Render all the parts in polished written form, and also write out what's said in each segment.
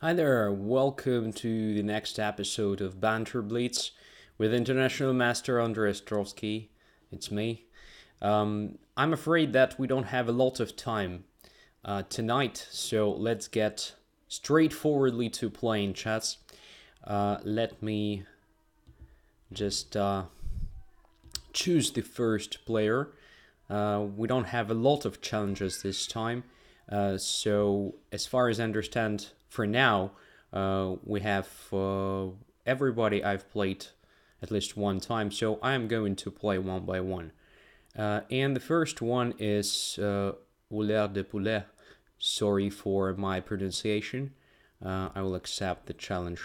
Hi there, welcome to the next episode of Banter Blitz with International Master Andrey Ostrovskiy. It's me. I'm afraid that we don't have a lot of time tonight, so let's get straightforwardly to playing chess. Let me just choose the first player. We don't have a lot of challenges this time, so as far as I understand, for now, we have everybody I've played at least one time, so I'm going to play one by one. And the first one is Ouleur de Poulet. Sorry for my pronunciation. I will accept the challenge.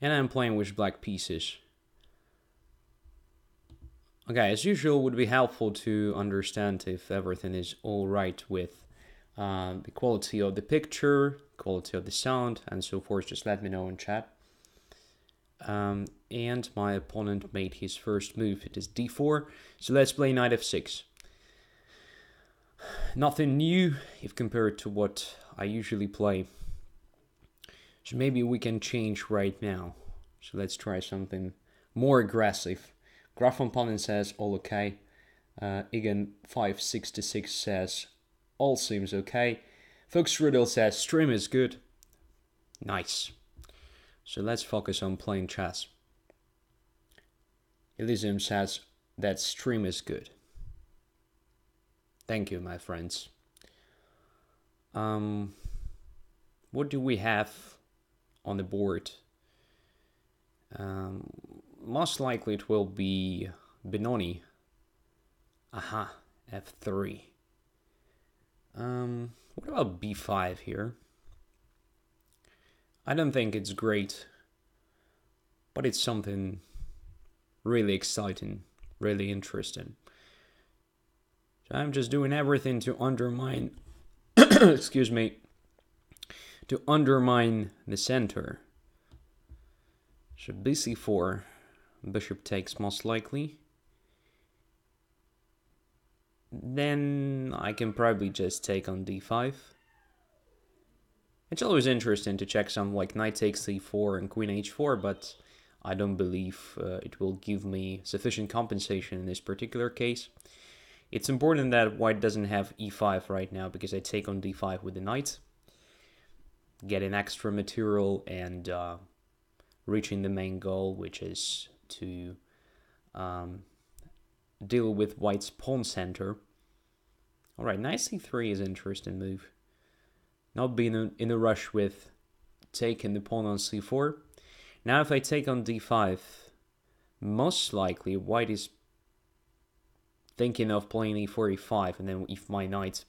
And I'm playing with black pieces. Okay, as usual, would be helpful to understand if everything is all right with the quality of the picture, quality of the sound, and so forth. Just let me know in chat. And my opponent made his first move. It is d4, so let's play knight f6. Nothing new if compared to what I usually play. So maybe we can change right now. So let's try something more aggressive. Graf opponent says all okay. Igen 566 says all seems okay. Fox Riddle says stream is good. Nice. So let's focus on playing chess. Elysium says that stream is good. Thank you, my friends. What do we have on the board? Most likely it will be Benoni. Aha, f3. What about b5 here? I don't think it's great, but it's something really exciting, really interesting. So I'm just doing everything to undermine, excuse me, to undermine the center. So bc4, bishop takes most likely. Then I can probably just take on d5. It's always interesting to check some like knight takes c4 and queen h4, but I don't believe it will give me sufficient compensation in this particular case. It's important that white doesn't have e5 right now because I take on d5 with the knight, getting extra material and reaching the main goal, which is to deal with white's pawn center. Alright, knight c3 is an interesting move. Not being in a rush with taking the pawn on c4. Now if I take on d5, most likely white is thinking of playing e4, e5, and then if my knight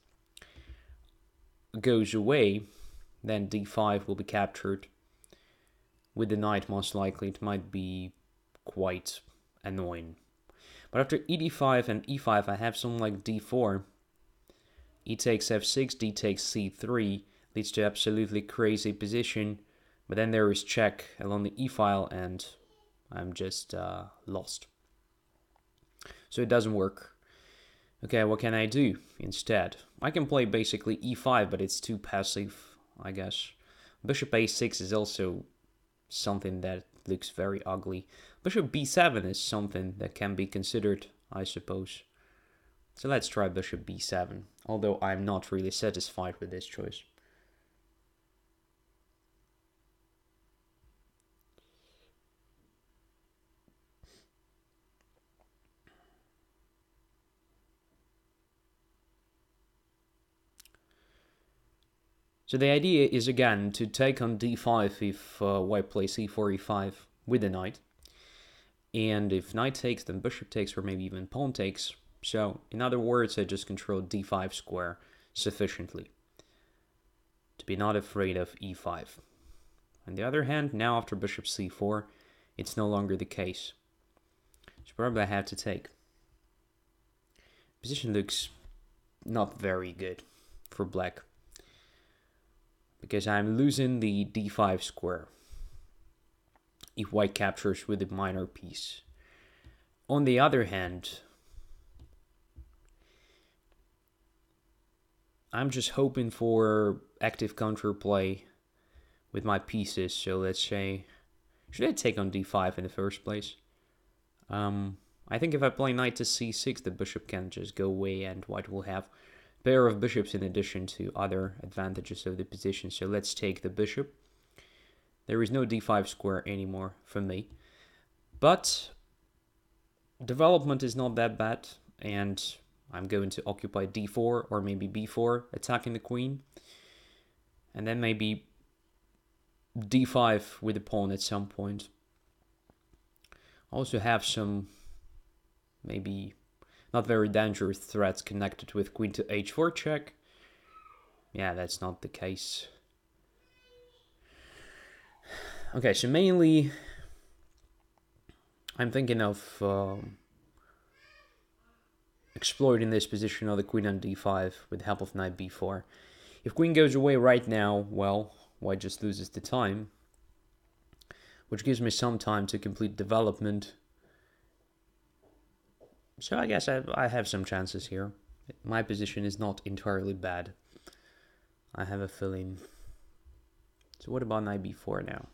goes away, then d5 will be captured. With the knight, most likely, it might be quite annoying. But after e d5 and e5, I have something like d4. E takes f6, d takes c3, leads to absolutely crazy position. But then there is check along the e file, and I'm just lost. So it doesn't work. Okay, what can I do instead? I can play basically e5, but it's too passive, I guess. Bishop a6 is also something that looks very ugly. Bishop b7 is something that can be considered, I suppose. So let's try bishop b7, although I'm not really satisfied with this choice. So the idea is again to take on d5 if white plays e4, e5 with the knight. And if knight takes, then bishop takes, or maybe even pawn takes. So in other words, I just control d5 square sufficiently to be not afraid of e5. On the other hand, now after bishop c4, it's no longer the case. So probably I have to take. Position looks not very good for black, because I'm losing the d5 square if white captures with a minor piece. On the other hand, I'm just hoping for active counterplay with my pieces. So let's say, should I take on d5 in the first place? I think if I play knight to c6, the bishop can just go away and white will have a pair of bishops in addition to other advantages of the position. So let's take the bishop. There is no d5 square anymore for me. But development is not that bad, and I'm going to occupy d4 or maybe b4, attacking the queen. And then maybe d5 with the pawn at some point. Also have some maybe not very dangerous threats connected with queen to h4 check. Yeah, that's not the case. Okay, so mainly I'm thinking of exploiting this position of the queen on d5 with the help of knight b4. If queen goes away right now, well, white just loses the time, which gives me some time to complete development. So I guess I have some chances here. My position is not entirely bad, I have a feeling. So what about knight b4 now?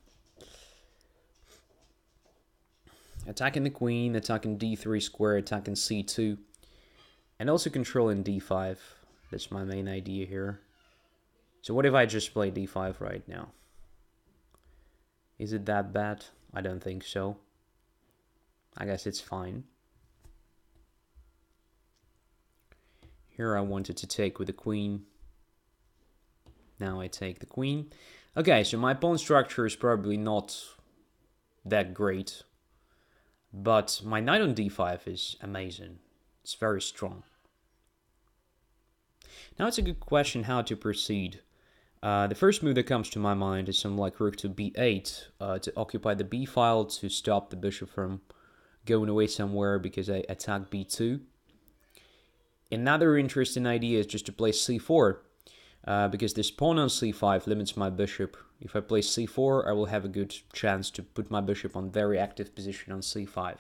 Attacking the queen, attacking d3 square, attacking c2, and also controlling d5. That's my main idea here. So what if I just play d5 right now? Is it that bad? I don't think so. I guess it's fine. Here I wanted to take with the queen. Now I take the queen. Okay, so my pawn structure is probably not that great, but my knight on d5 is amazing. It's very strong. Now it's a good question how to proceed. The first move that comes to my mind is something like rook to b8 to occupy the b file to stop the bishop from going away somewhere because I attack b2. Another interesting idea is just to play c4 because this pawn on c5 limits my bishop. If I play c4, I will have a good chance to put my bishop on very active position on c5.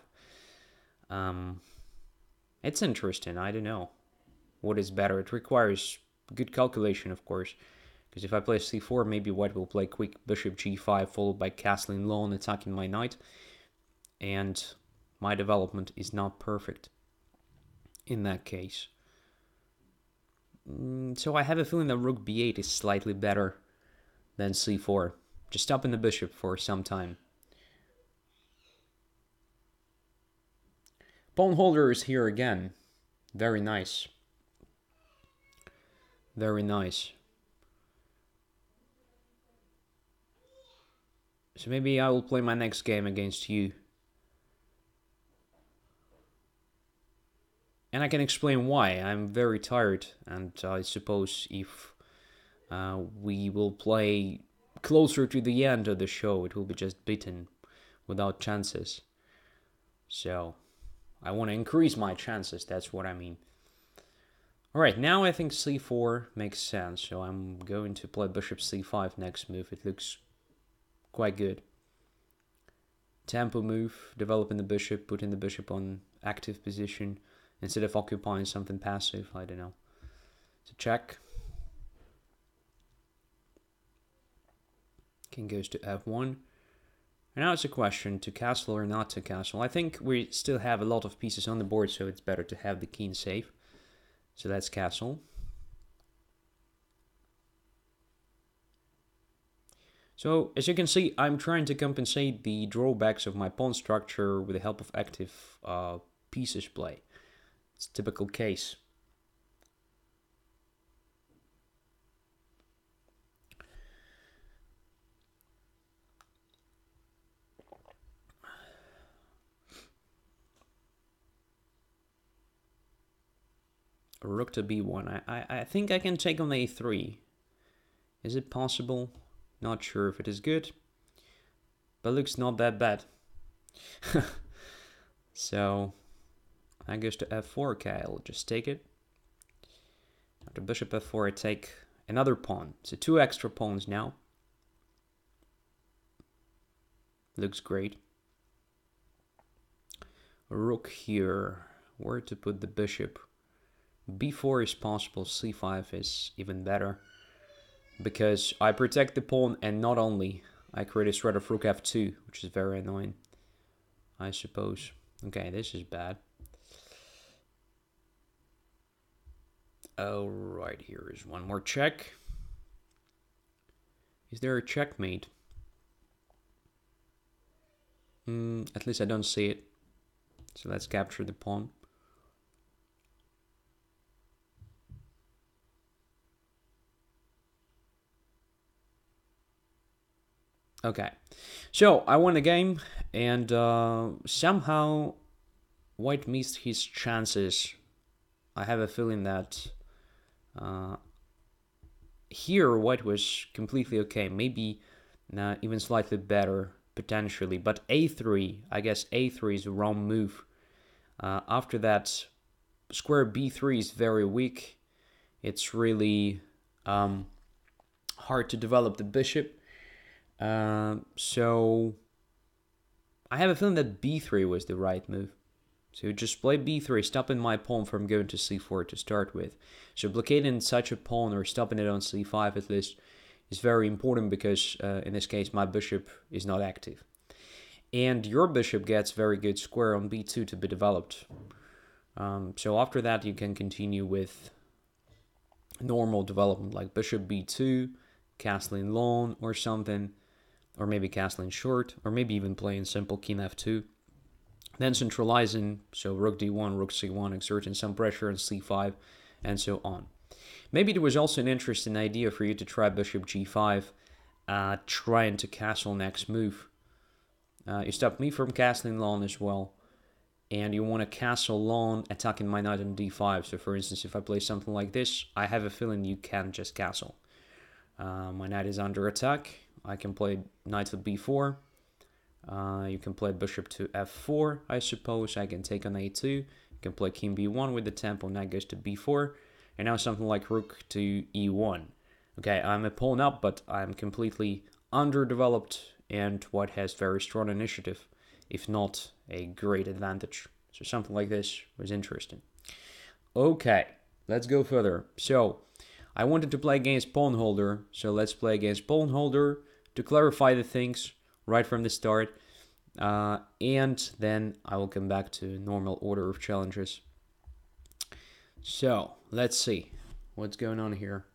It's interesting. I don't know what is better. It requires good calculation, of course, because if I play c4, maybe white will play quick bishop g5 followed by castling low and attacking my knight, and my development is not perfect in that case. So I have a feeling that rook b8 is slightly better than c4, just stopping the bishop for some time. Pawn holder is here again. Very nice. Very nice. So maybe I will play my next game against you. And I can explain why. I'm very tired, and I suppose if we will play closer to the end of the show, it will be just beaten without chances. So I want to increase my chances, that's what I mean. Alright, now I think c4 makes sense, so I'm going to play bishop c5 next move. It looks quite good. Tempo move, developing the bishop, putting the bishop on active position instead of occupying something passive, I don't know. So check. King goes to f1. And now it's a question to castle or not to castle. I think we still have a lot of pieces on the board, so it's better to have the king safe. So that's castle. So as you can see, I'm trying to compensate the drawbacks of my pawn structure with the help of active pieces play. It's a typical case. Rook to b1. I think I can take on a3. Is it possible? Not sure if it is good, but looks not that bad. So that goes to f4. Okay, I'll just take it. After bishop f4, I take another pawn. So 2 extra pawns now. Looks great. Rook here. Where to put the bishop? b4 is possible, c5 is even better. Because I protect the pawn, and not only, I create a threat of rook f2, which is very annoying, I suppose. Okay, this is bad. Alright, here is one more check. Is there a checkmate? At least I don't see it. So let's capture the pawn. Okay, so I won the game, and somehow White missed his chances. I have a feeling that here White was completely okay, maybe even slightly better potentially, but a3, I guess a3 is the wrong move. After that, square b3 is very weak. It's really hard to develop the bishop. So I have a feeling that b3 was the right move. So just play b3, stopping my pawn from going to c4 to start with. So blockading such a pawn, or stopping it on c5 at least, is very important because in this case my bishop is not active. And your bishop gets very good square on b2 to be developed. So after that you can continue with normal development like bishop b2, castling long or something, or maybe castling short, or maybe even playing simple king f2. Then centralizing, so rook d1, rook c1, exerting some pressure on c5, and so on. Maybe there was also an interesting idea for you to try bishop g5, trying to castle next move. You stopped me from castling long as well, and you want to castle long, attacking my knight on d5. So for instance, if I play something like this, I have a feeling you can't just castle. My knight is under attack. I can play knight to b4. You can play bishop to f4, I suppose. I can take on a2. You can play king b1 with the tempo, knight goes to b4. And now something like rook to e1. Okay, I'm a pawn up, but I'm completely underdeveloped, and White has very strong initiative, if not a great advantage. So something like this was interesting. Okay, let's go further. So I wanted to play against pawn holder, so let's play against pawn holder to clarify the things right from the start, and then I will come back to normal order of challenges. So let's see what's going on here.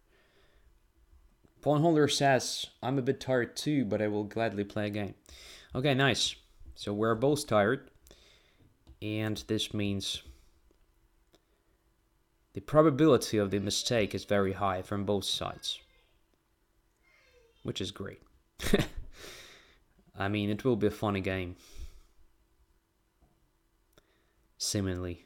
Pawn holder says, I'm a bit tired too, but I will gladly play a game. Okay, nice. So we're both tired, and this means the probability of the mistake is very high from both sides, which is great. I mean, it will be a funny game. Seemingly.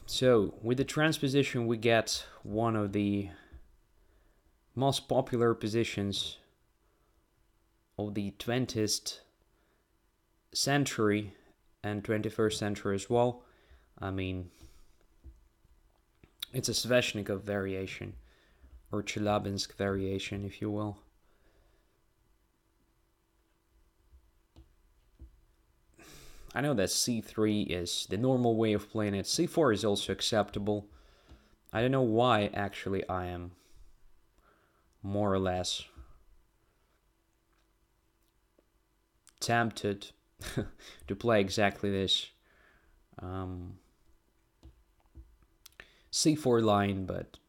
So, with the transposition, we get one of the most popular positions of the 20th century and 21st century as well. I mean, it's a Sveshnikov variation, or Chelyabinsk variation, if you will. I know that c3 is the normal way of playing it. c4 is also acceptable. I don't know why, actually, I am more or less tempted to play exactly this c4 line, but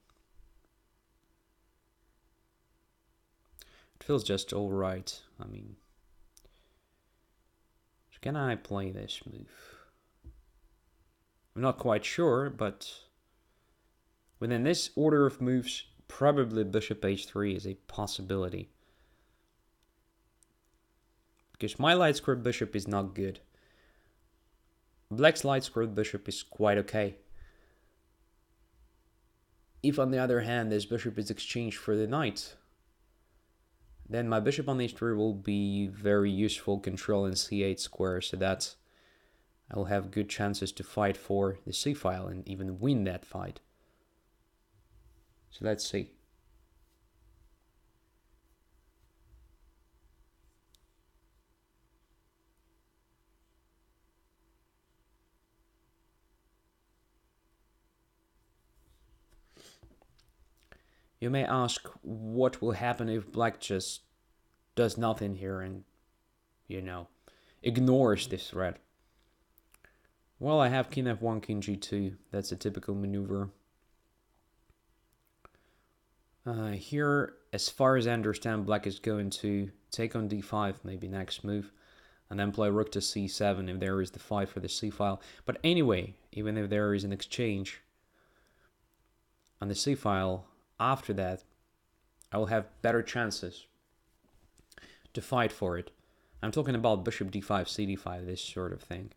it feels just alright. I mean, can I play this move? I'm not quite sure, but within this order of moves, probably bishop h3 is a possibility. Because my light squared bishop is not good. Black's light squared bishop is quite okay. If on the other hand this bishop is exchanged for the knight, then my bishop on h3 will be very useful controlling c8 square, so that I will have good chances to fight for the c-file and even win that fight. So let's see. You may ask what will happen if black just does nothing here and, ignores this threat. Well, I have king f1, king g2. That's a typical maneuver. Here, as far as I understand, black is going to take on d5, maybe next move, and then play rook to c7 if there is the fight for the c file. But anyway, even if there is an exchange on the c file, after that, I will have better chances to fight for it. I'm talking about bishop d5, cd5, this sort of thing.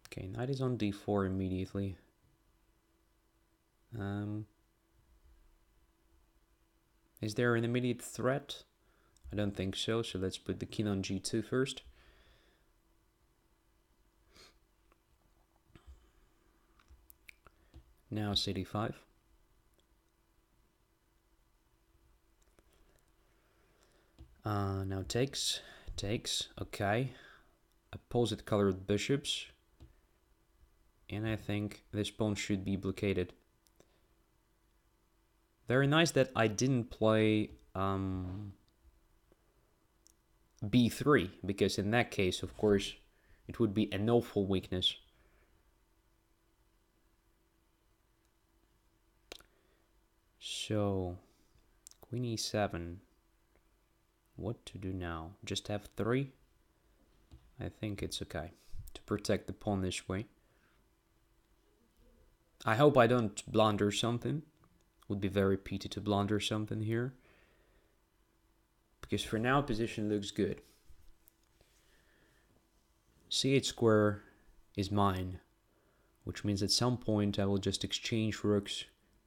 Okay, knight is on d4 immediately. Is there an immediate threat? I don't think so, so let's put the king on g2 first. Now cd5. Now takes, okay. Opposite colored bishops. And I think this pawn should be blockaded. Very nice that I didn't play b3, because in that case, of course, it would be an awful weakness. So, queen e7. What to do now? Just f3? I think it's okay to protect the pawn this way. I hope I don't blunder something. Would be very pity to blunder something here. Because for now, position looks good. c8 square is mine, which means at some point I will just exchange rooks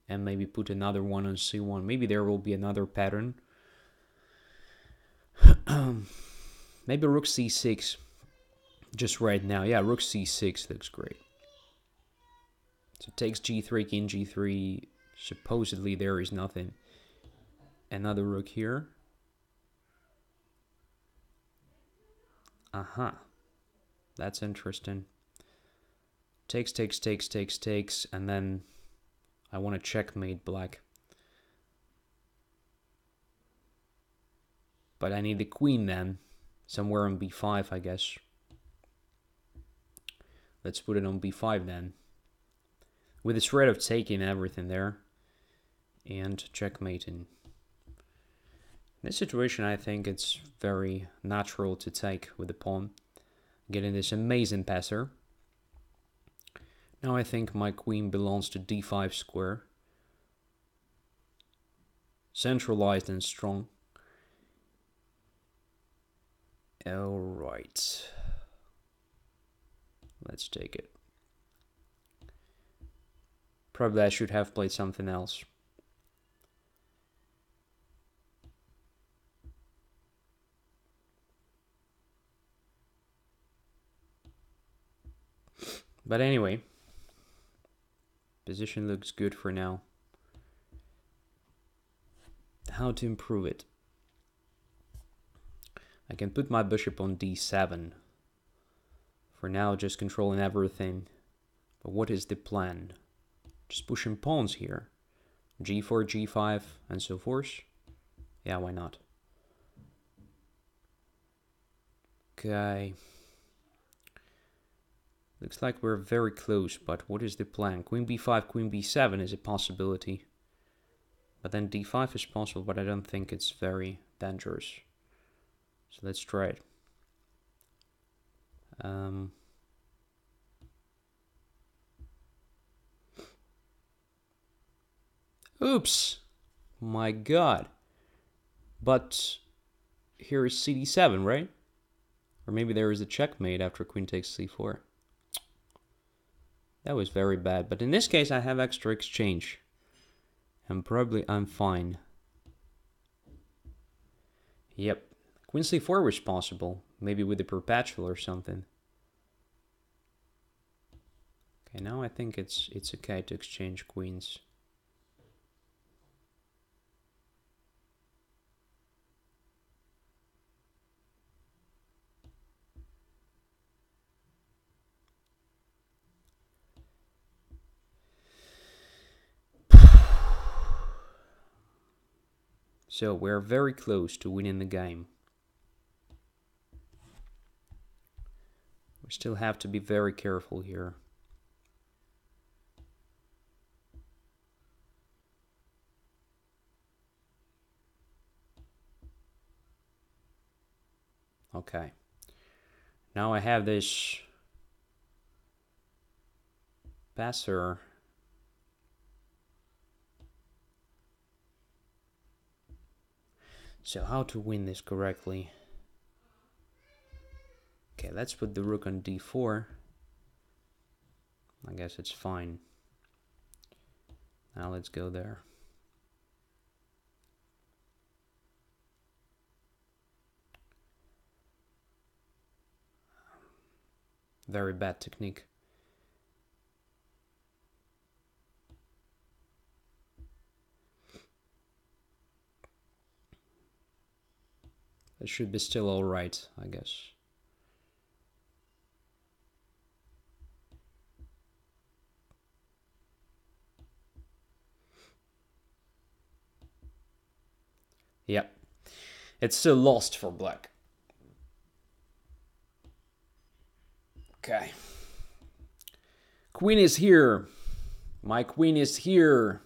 and maybe put another one on c1. Maybe there will be another pattern. Maybe rook c6 just right now. Yeah, rook c6 looks great. So takes g3, king g3. Supposedly there is nothing. Another rook here. That's interesting. Takes, and then I want to checkmate black. But I need the queen then, somewhere on b5, I guess. Let's put it on b5 then. With the threat of taking everything there and checkmating. In this situation, I think it's very natural to take with the pawn, getting this amazing passer. Now I think my queen belongs to d5 square. Centralized and strong. Alright. Let's take it. Probably I should have played something else. But anyway, position looks good for now. How to improve it? I can put my bishop on d7. For now, just controlling everything. But what is the plan? Just pushing pawns here. g4, g5, and so forth. Yeah, why not? Okay. Looks like we're very close, but what is the plan? Queen b5, queen b7 is a possibility. But then d5 is possible, but I don't think it's very dangerous. So let's try it. Oops! My god. But here is cd7, right? Or maybe there is a checkmate after queen takes c4. That was very bad, but in this case I have extra exchange. And probably I'm fine. Yep. Queen c4 was possible. Maybe with the perpetual or something. Okay, now I think it's okay to exchange queens. So we're very close to winning the game. We still have to be very careful here. Okay. Now I have this passer. So how to win this correctly? Okay, let's put the rook on d4. I guess it's fine. Now let's go there. Very bad technique. It should be still alright, I guess. Yep. It's still lost for black. Okay. Queen is here. My queen is here.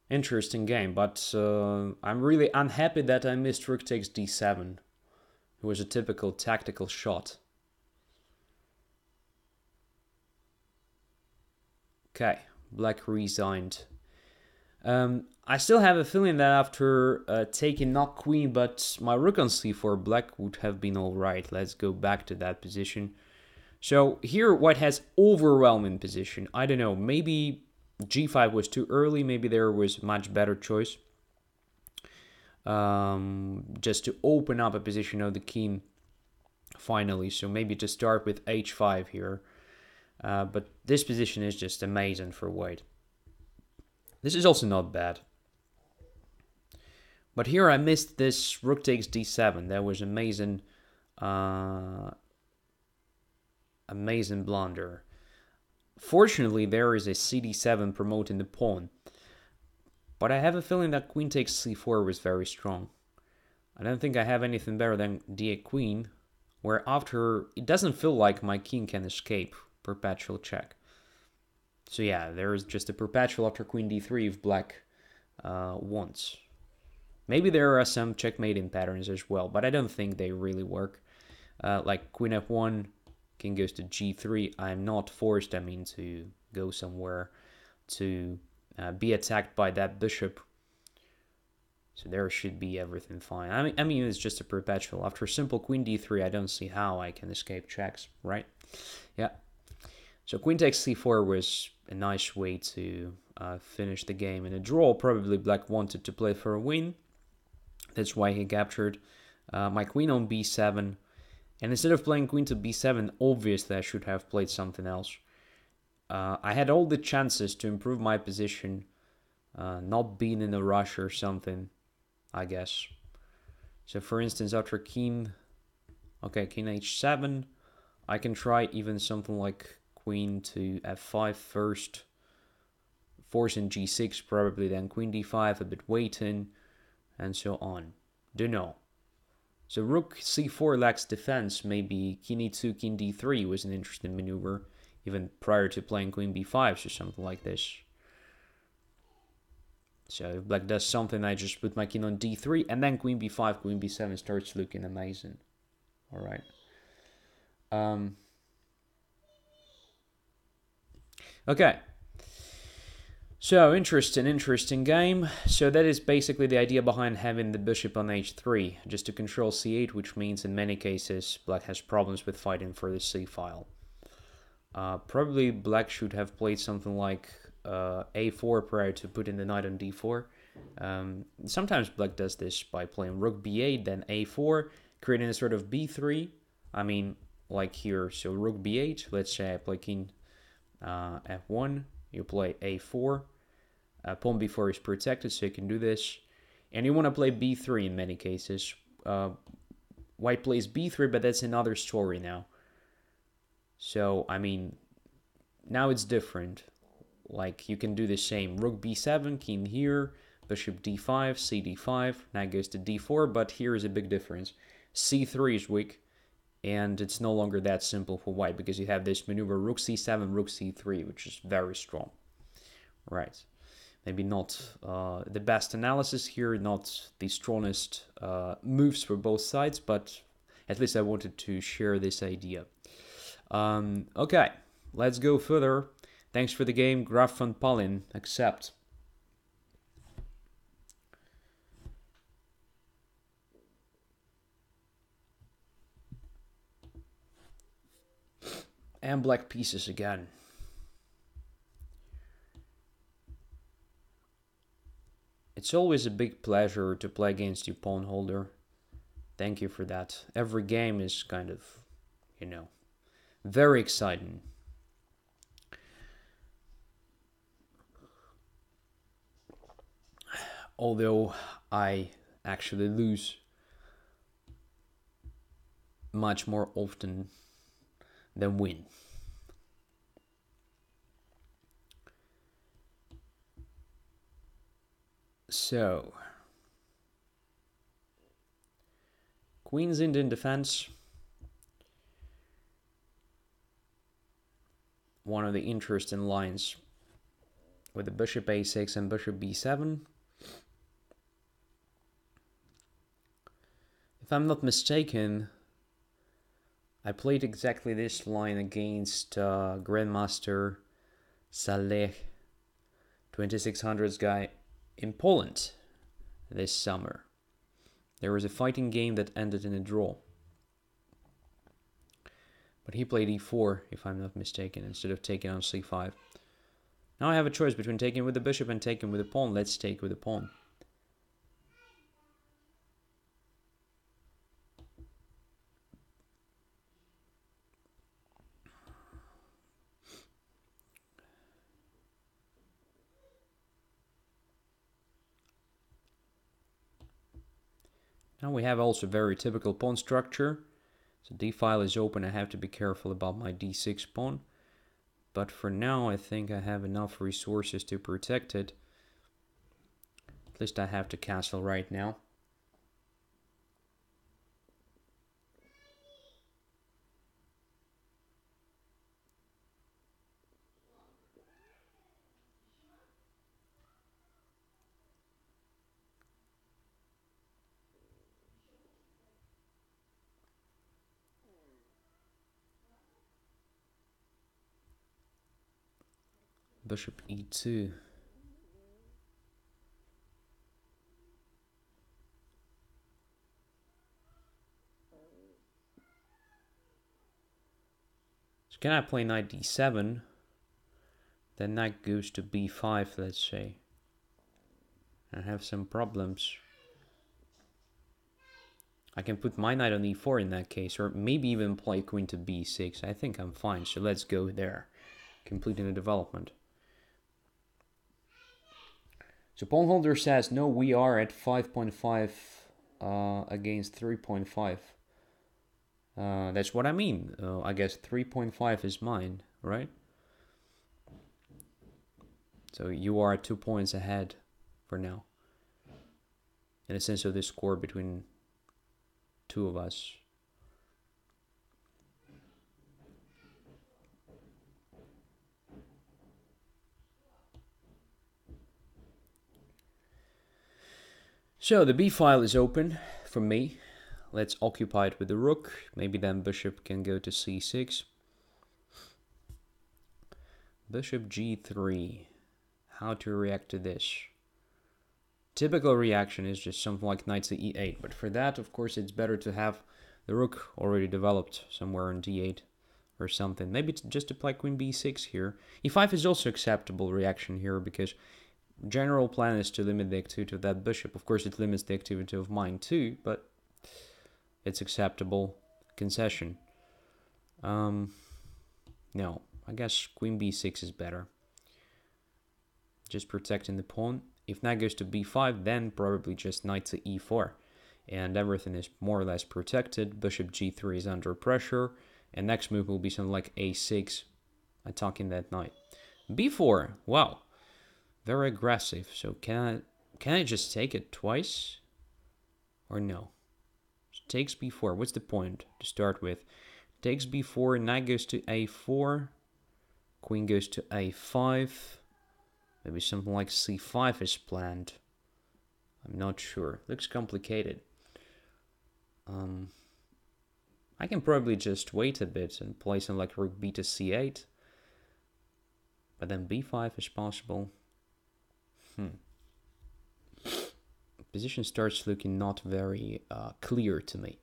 Interesting game, but I'm really unhappy that I missed rook takes d7. It was a typical tactical shot. Okay, black resigned. I still have a feeling that after taking not queen but my rook on c4, black would have been alright. Let's go back to that position. So here white has overwhelming position. I don't know, maybe g5 was too early, maybe there was a much better choice. Just to open up a position of the king finally. So maybe to start with h5 here. But this position is just amazing for white. This is also not bad. But here I missed this rook takes d7. That was amazing. Amazing blunder. Fortunately, there is a cd7 promoting the pawn. But I have a feeling that queen takes c4 was very strong. I don't think I have anything better than d8 queen, where after it doesn't feel like my king can escape perpetual check. So yeah, there is just a perpetual after queen d3 if black wants. Maybe there are some checkmating patterns as well, but I don't think they really work. Like queen f1, king goes to g3. I'm not forced, I mean, to go somewhere to be attacked by that bishop. So there should be everything fine. I mean, it's just a perpetual. After simple queen d3, I don't see how I can escape checks, right? Yeah. So queen takes c4 was a nice way to finish the game. In a draw, probably black wanted to play for a win. That's why he captured my queen on b7. And instead of playing queen to b7, obviously I should have played something else. I had all the chances to improve my position, not being in a rush or something, I guess. So for instance, after king h7, I can try even something like queen to f5 first, forcing g6 probably, then queen d5, a bit waiting, and so on. Don't know. So rook c4 lacks defense. Maybe king e2, king d3 was an interesting maneuver, even prior to playing queen b5 or something like this. So if black does something, I just put my king on d3, and then queen b5, queen b7 starts looking amazing. All right. Okay. So, interesting game. So that is basically the idea behind having the bishop on h3, just to control c8, which means in many cases black has problems with fighting for the c file. Probably black should have played something like a4 prior to putting the knight on d4. Sometimes black does this by playing rook b8, then a4, creating a sort of b3. I mean, like here, so rook b8, let's say I play king f1, you play a4, pawn b4 is protected, so you can do this, and you want to play b3 in many cases. White plays b3, but that's another story now. So, I mean, now it's different. Like, you can do the same. Rook b7, king here, Bishop d5, cd5, knight goes to d4, but here is a big difference. c3 is weak, and it's no longer that simple for white because you have this maneuver rook c7, rook c3, which is very strong. Right. Maybe not the best analysis here, not the strongest moves for both sides, but at least I wanted to share this idea. Okay, let's go further. Thanks for the game, Graf van Pallin. Accept. And black pieces again. It's always a big pleasure to play against you, pawn holder. Thank you for that. Every game is kind of, you know, very exciting. Although I actually lose much more often than win. So, Queen's Indian defense. One of the interesting lines with the bishop a6 and bishop b7. If I'm not mistaken, I played exactly this line against Grandmaster Saleh, 2600s guy in Poland this summer. There was a fighting game that ended in a draw. But he played e4, if I'm not mistaken, instead of taking on c5. Now I have a choice between taking with the bishop and taking with the pawn. Let's take with the pawn. Now we have also very typical pawn structure. So d file is open. I have to be careful about my d6 pawn. But for now, I think I have enough resources to protect it. At least I have to castle right now. Bishop e2. So can I play knight d7? Then knight goes to b5, let's say. I have some problems. I can put my knight on e4 in that case, or maybe even play queen to b6. I think I'm fine, so let's go there. Completing the development. So pawn holder says, no, we are at 5.5 against 3.5. That's what I mean. I guess 3.5 is mine, right? So you are 2 points ahead for now. In a sense of this score between two of us. So the b file is open for me. Let's occupy it with the rook. Maybe then bishop can go to c6. Bishop g3. How to react to this? Typical reaction is just something like knight to e8. But for that, of course, it's better to have the rook already developed somewhere on d8 or something. Maybe just to play queen b6 here. e5 is also acceptable reaction here because general plan is to limit the activity of that bishop. Of course, it limits the activity of mine too, but it's acceptable concession. No, I guess queen b6 is better. Just protecting the pawn. If knight goes to b5, then probably just knight to e4. And everything is more or less protected. Bishop g3 is under pressure. And next move will be something like a6, attacking that knight. b4, wow. Very aggressive. So can I Can I just take it twice? Or no? Takes b4. What's the point to start with? Takes b4, knight goes to a4, queen goes to a5. Maybe something like c5 is planned. I'm not sure. Looks complicated. I can probably just wait a bit and play something like rook b to c8. But then b5 is possible. Position starts looking not very clear to me.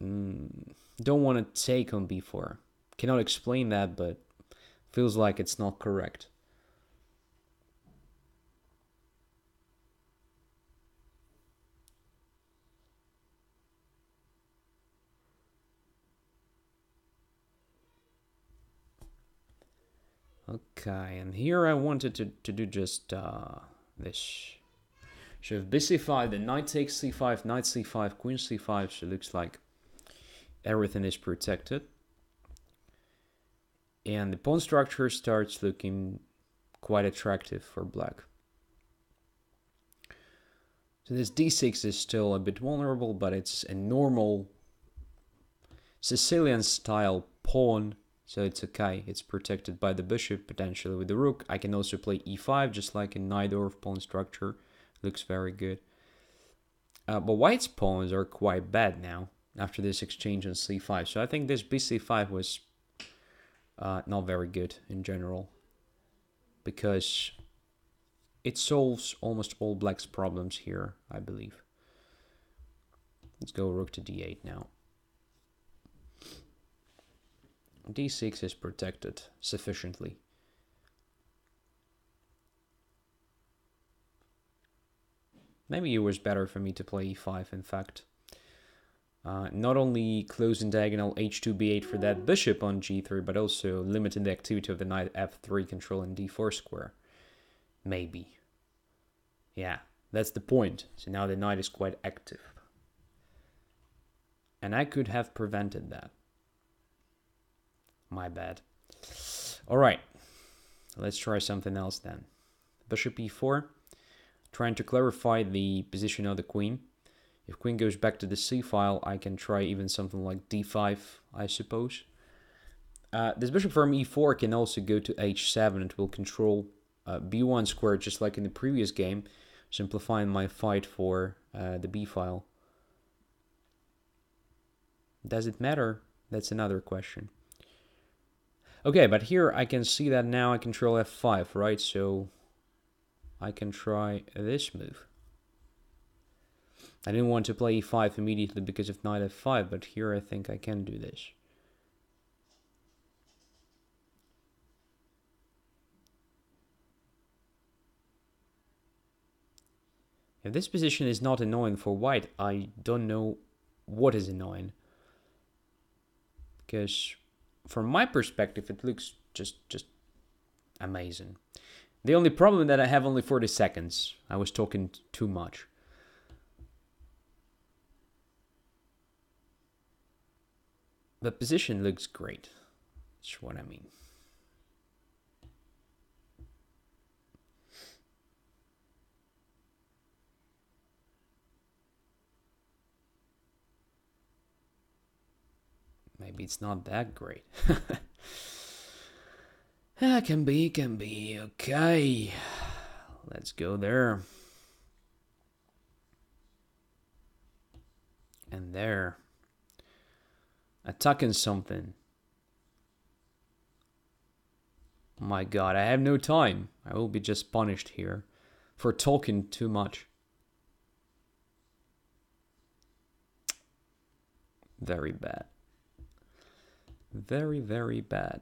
Don't want to take on b4. Cannot explain that, but feels like it's not correct. Okay, and here I wanted to do just this. So if bc5, then knight takes c5, knight c5, queen c5, so it looks like everything is protected. And the pawn structure starts looking quite attractive for black. So this d6 is still a bit vulnerable, but it's a normal Sicilian style pawn, so it's okay. It's protected by the bishop, potentially with the rook. I can also play e5, just like in Najdorf pawn structure. Looks very good. But white's pawns are quite bad now, after this exchange on c5. So I think this bc5 was not very good in general, because it solves almost all black's problems here, I believe. Let's go rook to d8 now. d6 is protected sufficiently. Maybe it was better for me to play e5, in fact. Not only closing diagonal h2, b8 for that bishop on g3, but also limiting the activity of the knight f3 controlling d4 square. Maybe. Yeah, that's the point. So now the knight is quite active. And I could have prevented that. My bad. Alright, let's try something else then. Bishop e4. Trying to clarify the position of the queen. If queen goes back to the c file, I can try even something like d5, I suppose. This bishop from e4 can also go to h7. It will control b1 square, just like in the previous game, simplifying my fight for the b file. Does it matter? That's another question. Okay, but here I can see that now I control f5, right? So I can try this move. I didn't want to play e5 immediately because of knight f5, but here I think I can do this. If this position is not annoying for white, I don't know what is annoying. Because from my perspective, it looks just amazing. The only problem that I have only 40 seconds. I was talking too much. The position looks great. That's what I mean. Maybe it's not that great. Can be. Okay. Let's go there. And there. Attacking something. My god, I have no time. I will be just punished here for talking too much. Very bad. Very, very bad.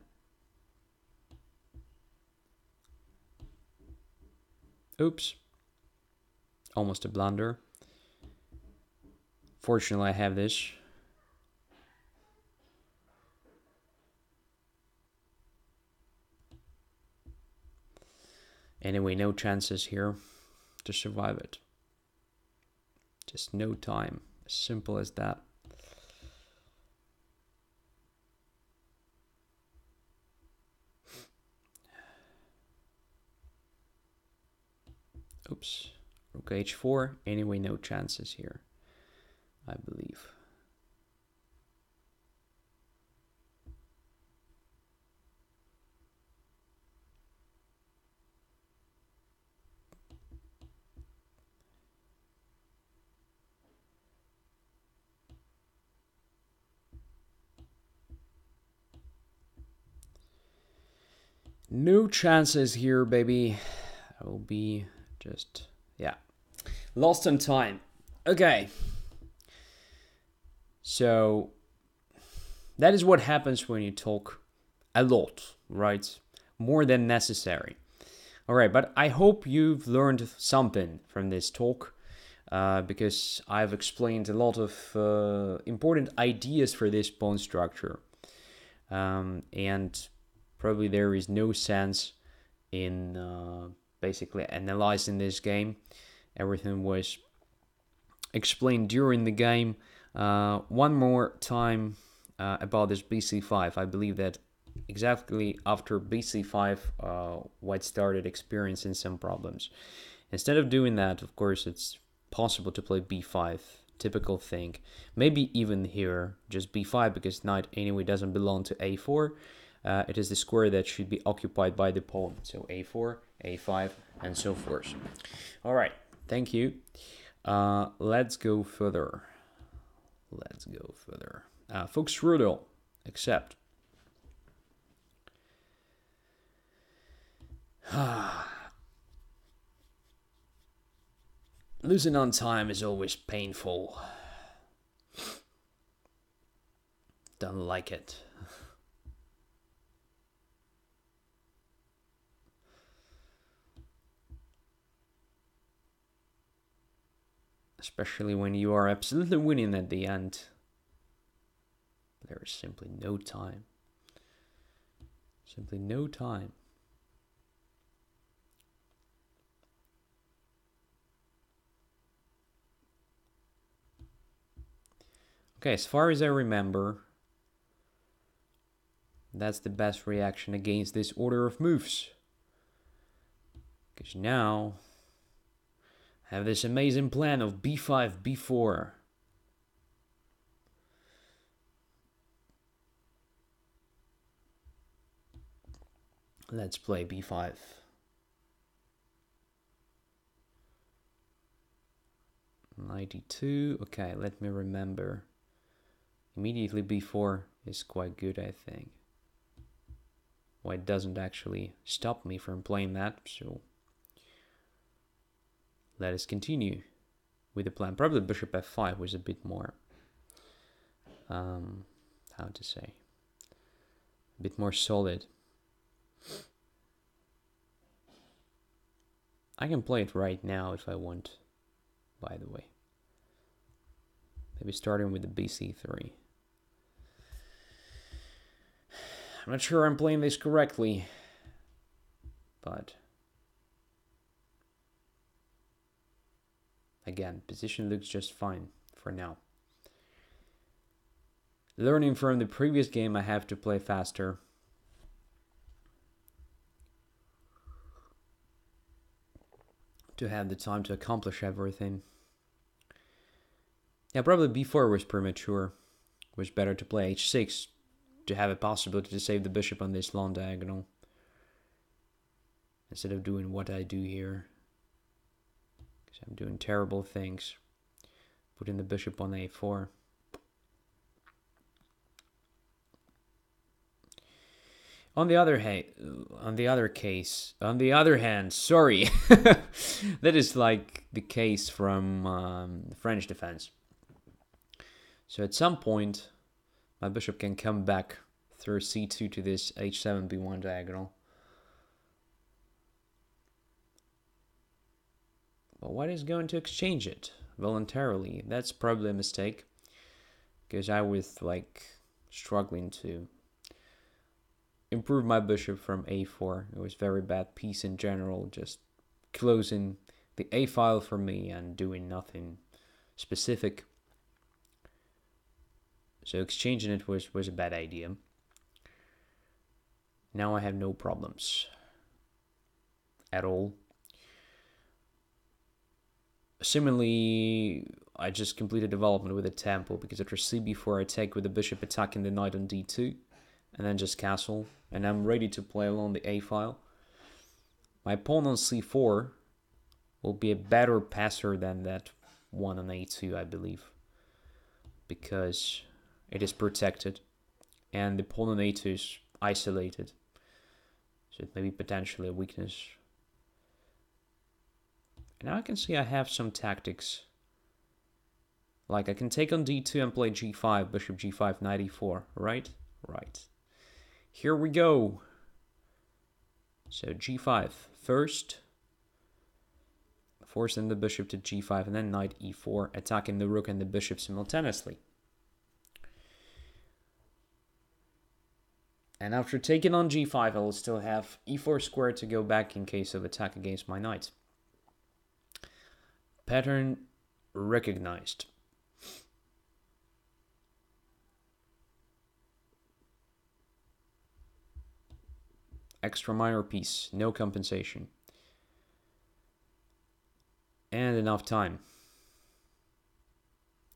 Oops. Almost a blunder. Fortunately, I have this. Anyway, no chances here to survive it. Just no time. As simple as that. Oops. Rook h4. Anyway, no chances here, I believe. No chances here, baby. I will be just, yeah, lost on time. Okay. So that is what happens when you talk a lot, right? More than necessary. All right, but I hope you've learned something from this talk, because I've explained a lot of important ideas for this pawn structure. And probably there is no sense in basically analyzing this game. Everything was explained during the game. One more time about this bc5. I believe that exactly after bc5, white started experiencing some problems. Instead of doing that, of course, it's possible to play b5. Typical thing. Maybe even here, just b5, because knight anyway doesn't belong to a4. It is the square that should be occupied by the pawn. So a4, a5, and so forth. All right, thank you. Let's go further. Let's go further. Fuchsrudel, accept. Losing on time is always painful. Don't like it. Especially when you are absolutely winning at the end. There is simply no time. Simply no time. Okay, as far as I remember, that's the best reaction against this order of moves. Because now I have this amazing plan of b5, b4. Let's play b5. Knight e2. Okay, let me remember. Immediately b4 is quite good, I think. White doesn't actually stop me from playing that, so let us continue with the plan. Probably bishop f5 was a bit more, how to say, a bit more solid. I can play it right now if I want, by the way. Maybe starting with the bc3. I'm not sure I'm playing this correctly, but again, position looks just fine for now. Learning from the previous game, I have to play faster. To have the time to accomplish everything. Yeah, probably b4 was premature. It was better to play h6 to have a possibility to save the bishop on this long diagonal, instead of doing what I do here. Because I'm doing terrible things. Putting the bishop on a4. On the other hand, sorry, that is like the case from the French defense. So at some point, my bishop can come back through c2 to this h7 b1 diagonal. But white is going to exchange it voluntarily. That's probably a mistake, because I was like struggling to improve my bishop from a4. It was very bad piece in general, just closing the a file for me and doing nothing specific. So exchanging it was a bad idea. Now I have no problems at all. Similarly, I just completed development with a tempo because after cb4 I take with the bishop attacking the knight on d2 and then just castle, and I'm ready to play along the a file. My pawn on c4 will be a better passer than that one on a2, I believe, because it is protected and the pawn on a2 is isolated, so it may be potentially a weakness. And now I can see I have some tactics. Like I can take on d2 and play g5, bishop g5, knight e4, right? Right. Here we go. So g5 first, forcing the bishop to g5, and then knight e4, attacking the rook and the bishop simultaneously. And after taking on g5, I will still have e4 squared to go back in case of attack against my knight. Pattern recognized. Extra minor piece, no compensation. And enough time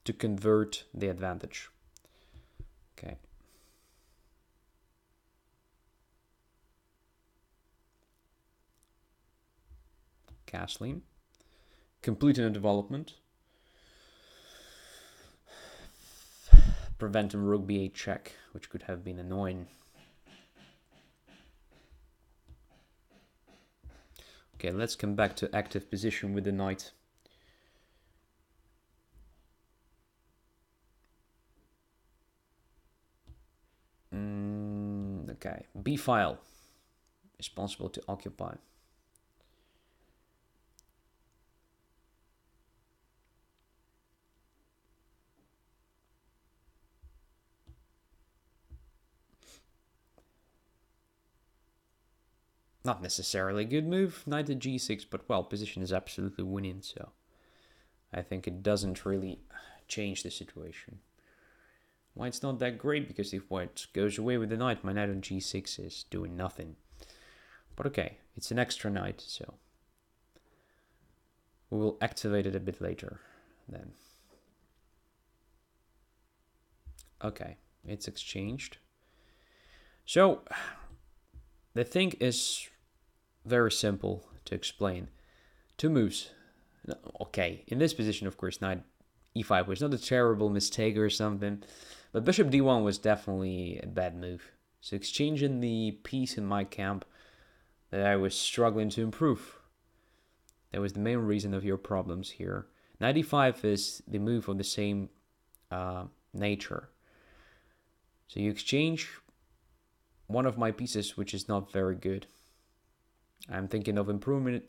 to convert the advantage. Okay. Castling. Completing a development. Preventing rook b8 check, which could have been annoying. Okay, let's come back to active position with the knight. Okay, b file is possible to occupy. Not necessarily a good move, knight to g6, but well, position is absolutely winning, so I think it doesn't really change the situation. White's not that great, because if white goes away with the knight, my knight on g6 is doing nothing. But okay, it's an extra knight, so we will activate it a bit later then. Okay, it's exchanged. So the thing is very simple to explain. Two moves. Okay, in this position, of course, knight e5 was not a terrible mistake or something, but bishop d1 was definitely a bad move. So exchanging the piece in my camp that I was struggling to improve. That was the main reason of your problems here. Knight e5 is the move of the same nature. So you exchange one of my pieces, which is not very good. I'm thinking of improving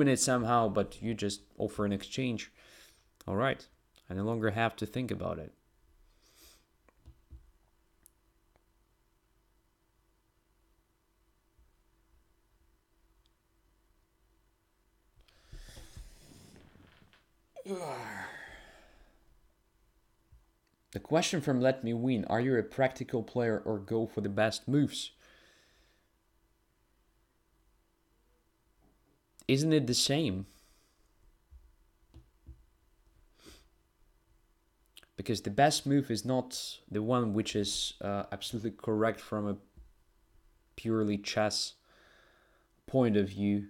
it somehow, but you just offer an exchange. All right, I no longer have to think about it. The question from Let Me Win: are you a practical player or go for the best moves? Isn't it the same? Because the best move is not the one which is absolutely correct from a purely chess point of view.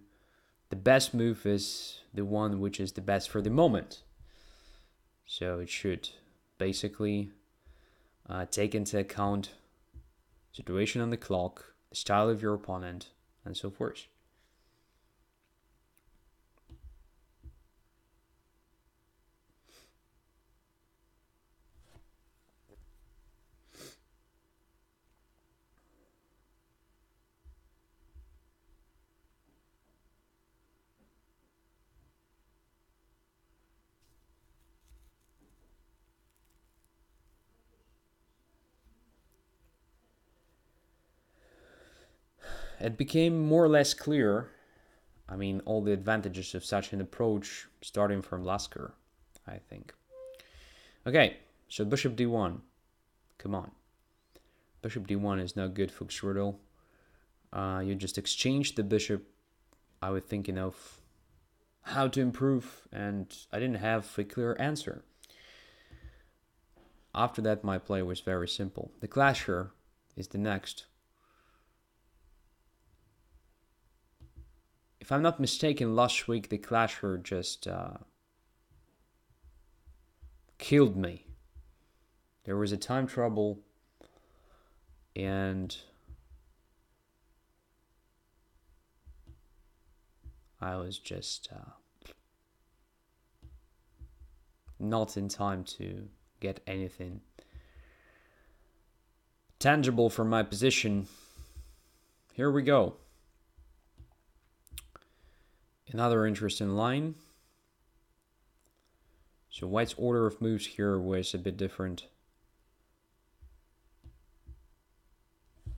The best move is the one which is the best for the moment. So it should basically take into account situation on the clock, the style of your opponent, and so forth. It became more or less clear, I mean, all the advantages of such an approach starting from Lasker, I think. Okay, so bishop d1. Come on. Bishop d1 is not good for Xrudel. You just exchange the bishop. I was thinking of how to improve, and I didn't have a clear answer. After that, my play was very simple. The Clasher is the next. If I'm not mistaken, last week the Clasher just killed me. There was a time trouble, and I was just not in time to get anything tangible from my position. Here we go. Another interesting line. So white's order of moves here was a bit different.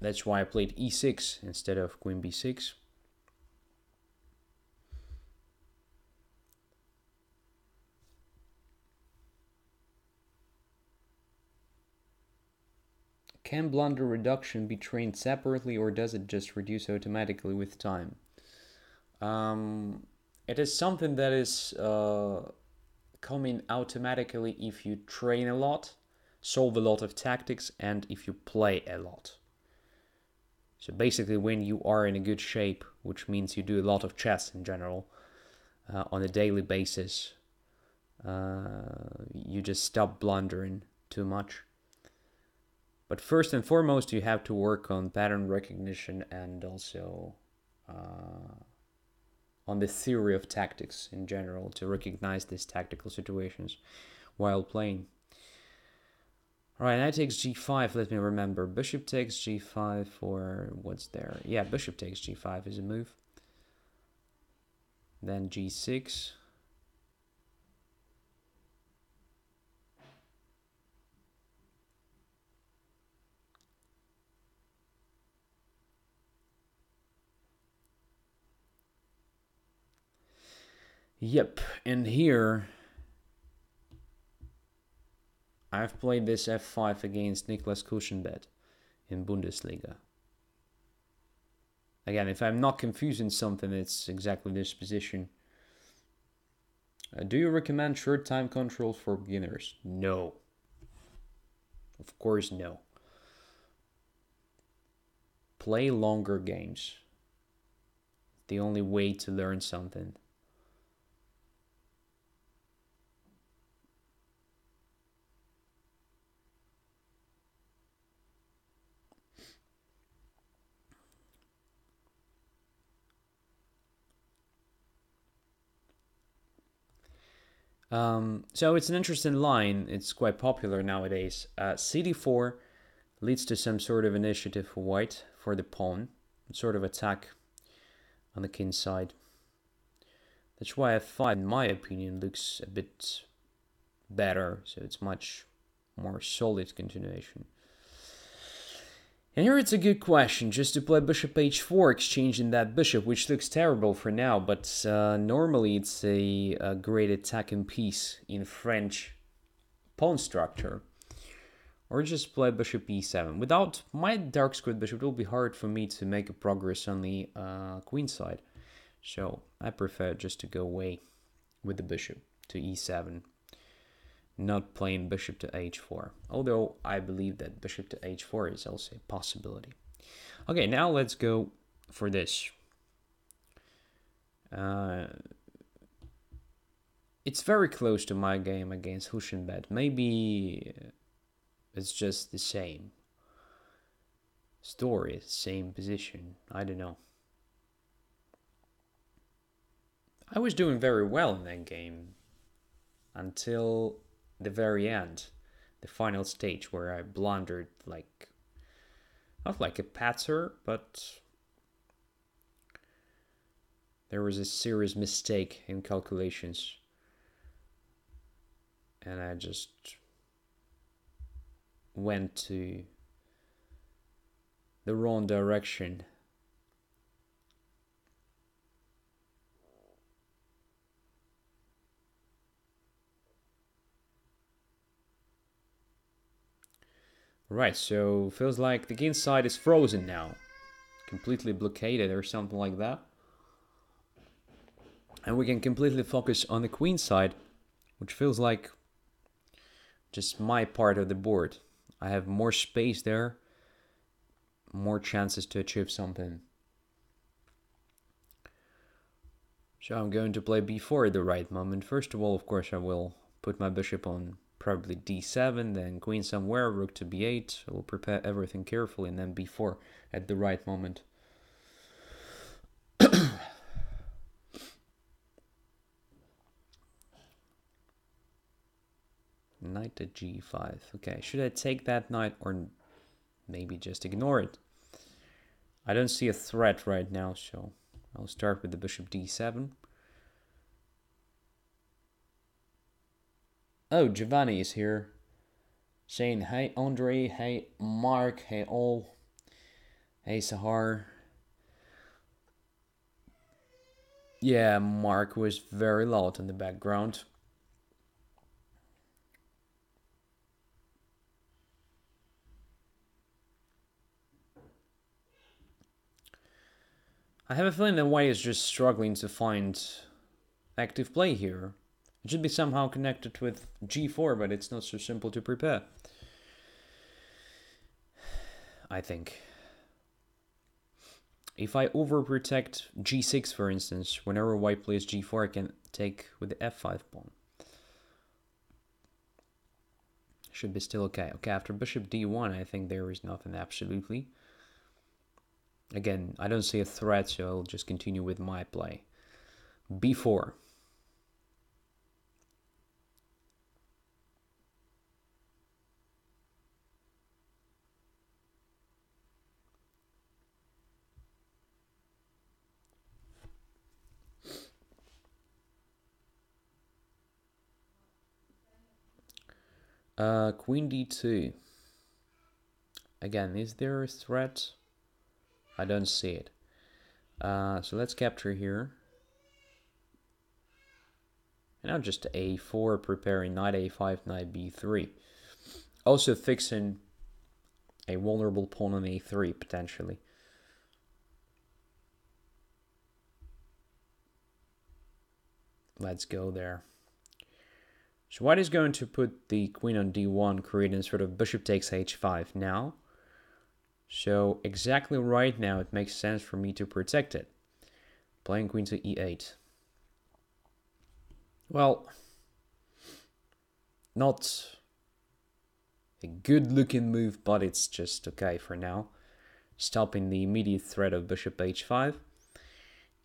That's why I played e6 instead of queen b6. Can blunder reduction be trained separately, or does it just reduce automatically with time? It is something that is coming automatically if you train a lot, solve a lot of tactics, and if you play a lot. So basically, when you are in a good shape, which means you do a lot of chess in general, on a daily basis, you just stop blundering too much. But first and foremost, you have to work on pattern recognition and also on the theory of tactics in general to recognize these tactical situations while playing. Alright, knight takes g5, let me remember. Bishop takes g5 for what's there? Yeah, bishop takes g5 is a move. Then g6. Yep, and here I've played this f5 against Niklas Kuschenbett in Bundesliga. Again, if I'm not confusing something, it's exactly this position. Do you recommend short time controls for beginners? No. Of course, no. Play longer games. The only way to learn something. So it's an interesting line. It's quite popular nowadays. CD4 leads to some sort of initiative for white for the pawn, sort of attack on the king side. That's why f5, in my opinion, looks a bit better. So it's much more solid continuation. And here it's a good question, just to play bishop h4, exchanging that bishop, which looks terrible for now, but normally it's a great attacking piece in French pawn structure. Or just play bishop e7. Without my dark squared bishop, it will be hard for me to make a progress on the queen side. So I prefer just to go away with the bishop to e7. Not playing bishop to h4, although I believe that bishop to h4 is also a possibility. Okay, now let's go for this. It's very close to my game against Huschenbett. Maybe it's just the same story, same position. I don't know. I was doing very well in that game until the very end, the final stage, where I blundered like, not like a patzer, but there was a serious mistake in calculations, and I just went to the wrong direction. Right, so feels like the king side is frozen now. Completely blockaded or something like that. And we can completely focus on the queen side, which feels like just my part of the board. I have more space there, more chances to achieve something. So I'm going to play b4 at the right moment. First of all, of course, I will put my bishop on probably d7, then queen somewhere, rook to b8. I will prepare everything carefully, and then b4 at the right moment. Knight to g5. Okay, should I take that knight or maybe just ignore it? I don't see a threat right now, so I'll start with the bishop d7. Oh, Giovanni is here, saying, hey Andrey, hey Mark, hey all, hey Sahar. Yeah, Mark was very loud in the background. I have a feeling that White is just struggling to find active play here. It should be somehow connected with g4, but it's not so simple to prepare, I think. If I overprotect g6, for instance, whenever White plays g4, I can take with the f5 pawn. Should be still okay. Okay, after bishop d1, I think there is nothing absolutely. Again, I don't see a threat, so I'll just continue with my play. b4. Queen d2. Again, is there a threat? I don't see it. So let's capture here. And now just a4, preparing knight a5, knight b3. Also fixing a vulnerable pawn on a3, potentially. Let's go there. So White is going to put the queen on d1, creating sort of bishop takes h5 now. So exactly right now, it makes sense for me to protect it. Playing queen to e8. Well, not a good looking move, but it's just okay for now. Stopping the immediate threat of bishop h5.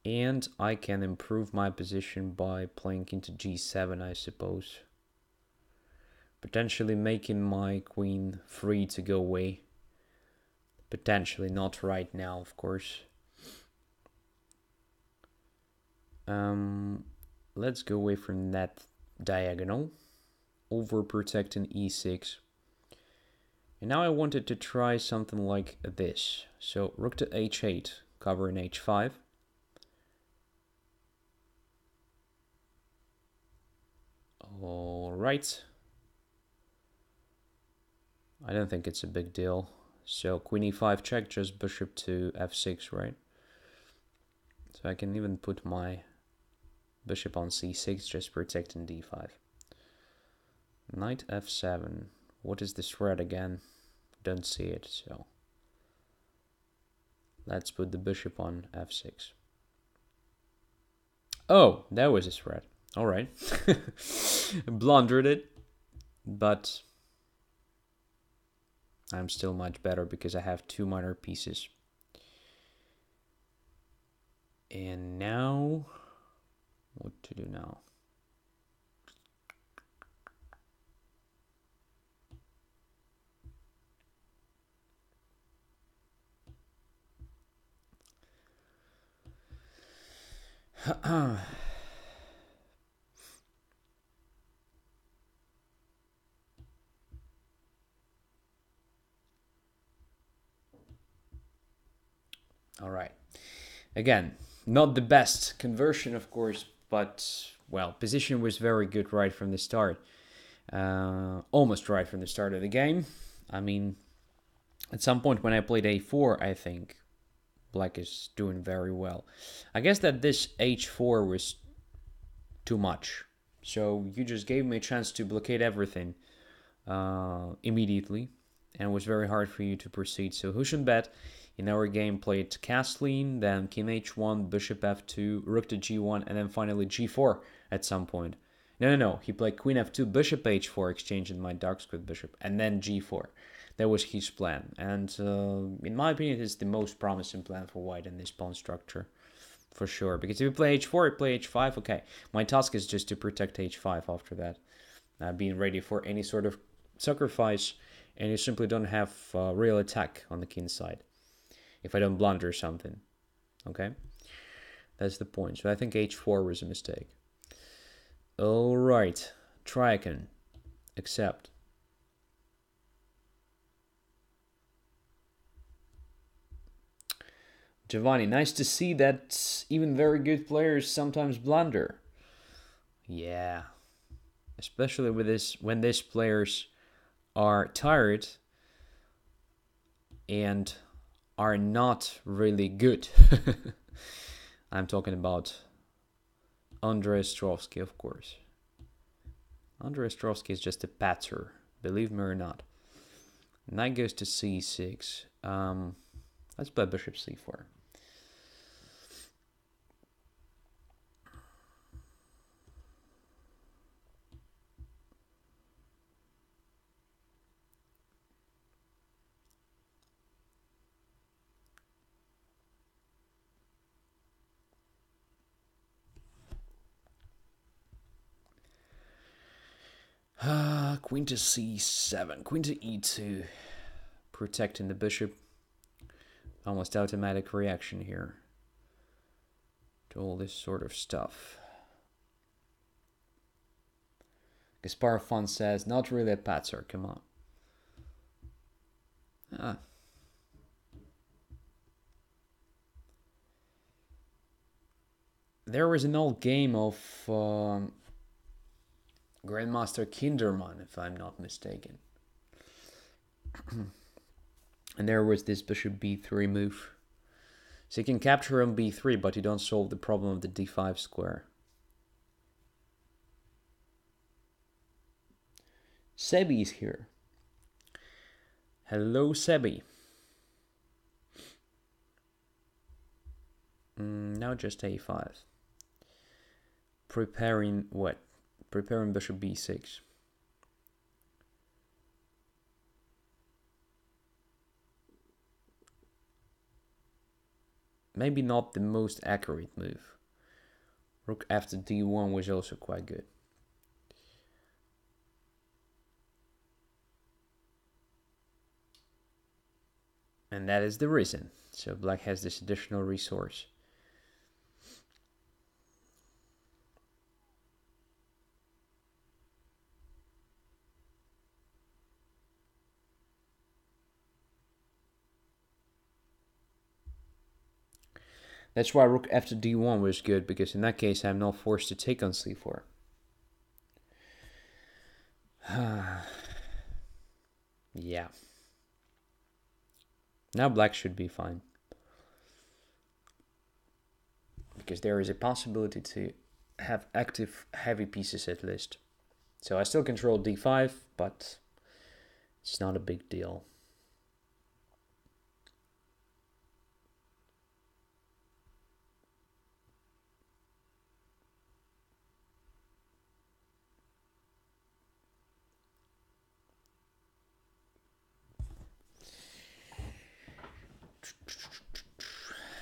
And I can improve my position by playing into g7, I suppose. Potentially making my queen free to go away. Potentially, not right now, of course. Let's go away from that diagonal. Overprotecting e6. And now I wanted to try something like this. So rook to h8, covering h5. All right. I don't think it's a big deal. So queen e5 check, just bishop to f6, right? So I can even put my bishop on c6, just protecting d5. Knight f7. What is this threat again? Don't see it, so let's put the bishop on f6. Oh, that was a threat. All right. Blundered it, but I'm still much better because I have two minor pieces. And now, what to do now? All right. Again, not the best conversion, of course, but, well, position was very good right from the start. Almost right from the start of the game. I mean, at some point when I played a4, I think Black is doing very well. I guess that this h4 was too much. So you just gave me a chance to blockade everything immediately, and it was very hard for you to proceed. So Hushenbet in our game played castling, then king h1, bishop f2, rook to g1, and then finally g4 at some point. No. He played queen f2, bishop h4, exchanging my dark squared bishop, and then g4. That was his plan. And in my opinion, it's the most promising plan for white in this pawn structure. For sure. Because if you play h4, you play h5, okay. My task is just to protect h5 after that. Being ready for any sort of sacrifice. And you simply don't have real attack on the king side. If I don't blunder something. Okay? That's the point. So I think h4 was a mistake. Alright. Triacon. Accept. Giovanni, nice to see that even very good players sometimes blunder. Yeah. Especially with this, when these players are tired and are not really good. I'm talking about Andrey Ostrovskiy, of course. Andrey Ostrovskiy is just a patzer, believe me or not. Knight goes to c6. Let's play bishop c4. Queen to c7, queen to e2, protecting the bishop. Almost automatic reaction here to all this sort of stuff. Gaspar Fon says, not really a patzer, come on. There was an old game of Grandmaster Kinderman, if I'm not mistaken. And there was this bishop b3 move. So you can capture on b3, but you don't solve the problem of the d5 square. Sebi is here. Hello, Sebi. Now just a5. Preparing what? Preparing bishop b6. Maybe not the most accurate move. Rook after d1 was also quite good. And that is the reason. So black has this additional resource. That's why rook after d1 was good, because in that case I'm not forced to take on c4. Yeah. Now black should be fine. Because there is a possibility to have active heavy pieces at least. So I still control d5, but it's not a big deal.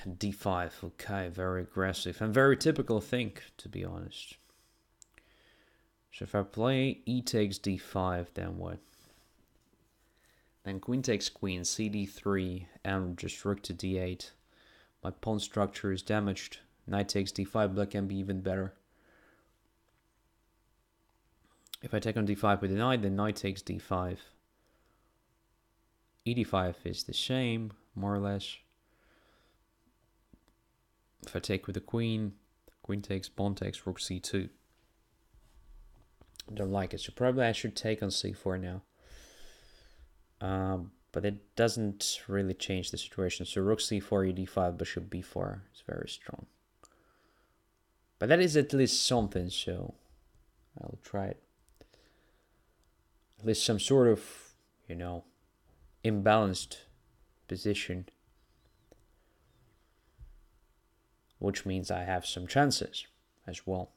d5, okay, very aggressive and very typical thing, to be honest. So if I play e takes d5, then what? Then queen takes queen, cd3, and just rook to d8. My pawn structure is damaged. Knight takes d5, black can be even better. If I take on d5 with the knight, then knight takes d5. e5 is the same, more or less. If I take with the queen, queen takes, pawn takes, rook c2. Don't like it, so probably I should take on c4 now. But it doesn't really change the situation. So rook c4, e5, bishop b4 is very strong. But that is at least something, so I'll try it. At least some sort of, imbalanced position. Which means I have some chances as well.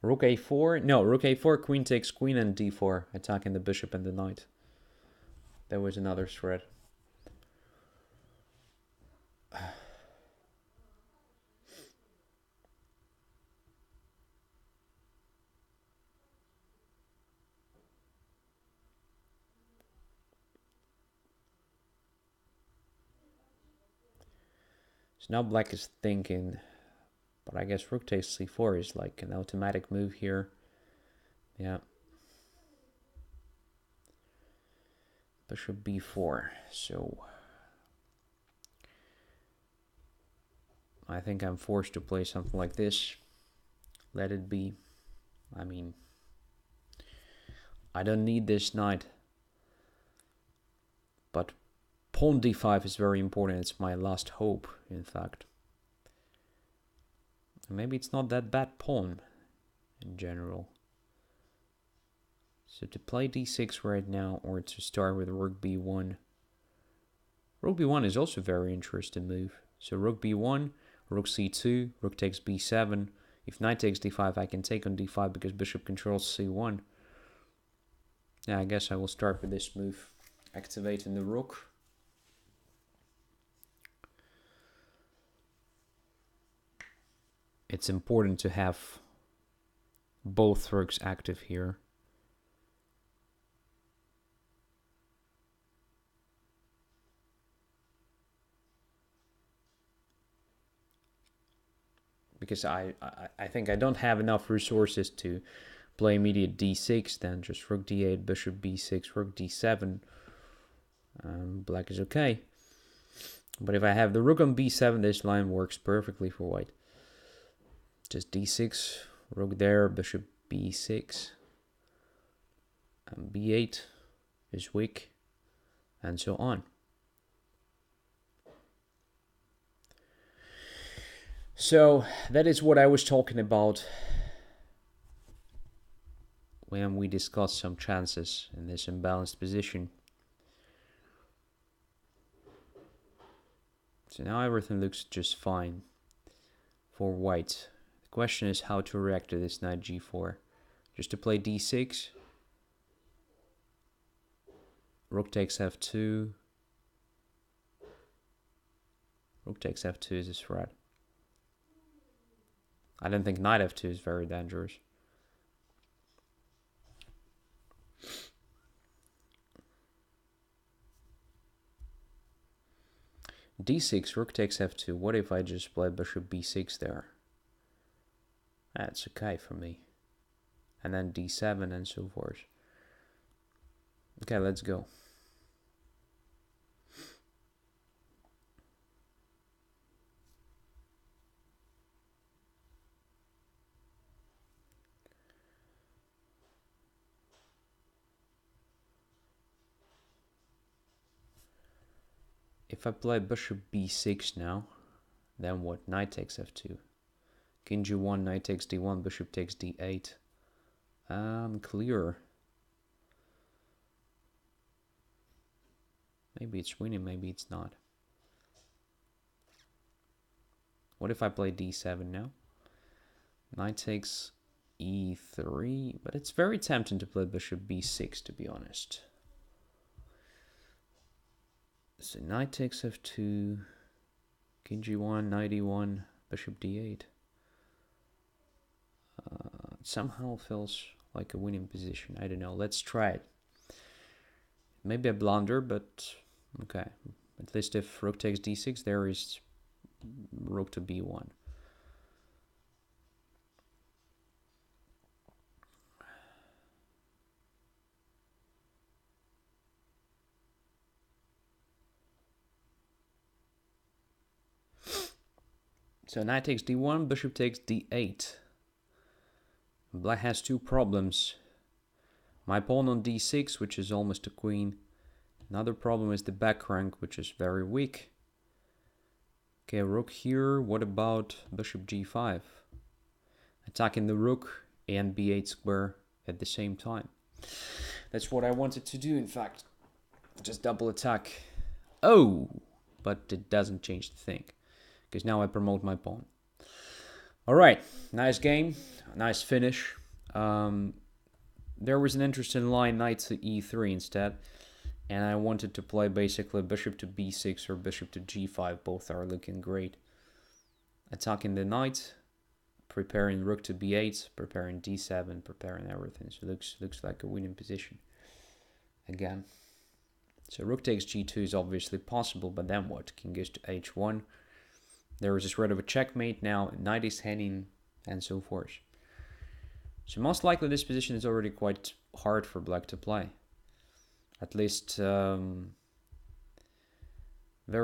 Rook a4? No, rook a4, queen takes queen, and d4, attacking the bishop and the knight. There was another threat. So now black is thinking, but I guess rook takes c4 is like an automatic move here. Yeah. Bishop b4. So I think I'm forced to play something like this. Let it be. I mean, I don't need this knight. But pawn d5 is very important. It's my last hope, in fact. Maybe it's not that bad pawn in general. So to play d6 right now, or to start with rook b1. Rook b1 is also a very interesting move. So rook b1, rook c2, rook takes b7. If knight takes d5, I can take on d5 because bishop controls c1. Yeah, I guess I will start with this move. Activating the rook. It's important to have both rooks active here. Because I think I don't have enough resources to play immediate d6, then just rook d8, bishop b6, rook d7. Black is okay. But if I have the rook on b7, this line works perfectly for white. Just d6, rook there, bishop b6. And b8 is weak, and so on. So that is what I was talking about when we discussed some chances in this imbalanced position. So now everything looks just fine for white. The question is how to react to this knight g4. Just to play d6. Rook takes f2. Rook takes f2 is a threat. I don't think knight f2 is very dangerous. d6, rook takes f2. What if I just play bishop b6 there? That's okay for me. And then d7 and so forth. Okay, let's go. If I play bishop b6 now, then what? Knight takes f2. King g1, knight takes d1, bishop takes d8. Clear. Maybe it's winning, maybe it's not. What if I play d7 now? Knight takes e3, but it's very tempting to play bishop b6, to be honest. So knight takes f2, king g1, knight e1, bishop d8. It somehow feels like a winning position. I don't know. Let's try it. Maybe a blunder, but okay. At least if rook takes d6, there is rook to b1. So knight takes d1, bishop takes d8. Black has two problems. My pawn on d6, which is almost a queen, Another problem is the back rank, which is very weak. Okay, rook here. What about bishop g5? Attacking the rook and b8 square at the same time. That's what I wanted to do, in fact. Just double attack. Oh, but it doesn't change the thing, because now I promote my pawn. All right, nice game, nice finish. There was an interesting line, knight to e3 instead, and I wanted to play basically bishop to b6 or bishop to g5. Both are looking great. Attacking the knight, preparing rook to b8, preparing d7, preparing everything. So looks like a winning position again. So rook takes g2 is obviously possible, but then what? King goes to h1. There is a threat of a checkmate now, knight is hanging, and so forth. So most likely this position is already quite hard for black to play. At least very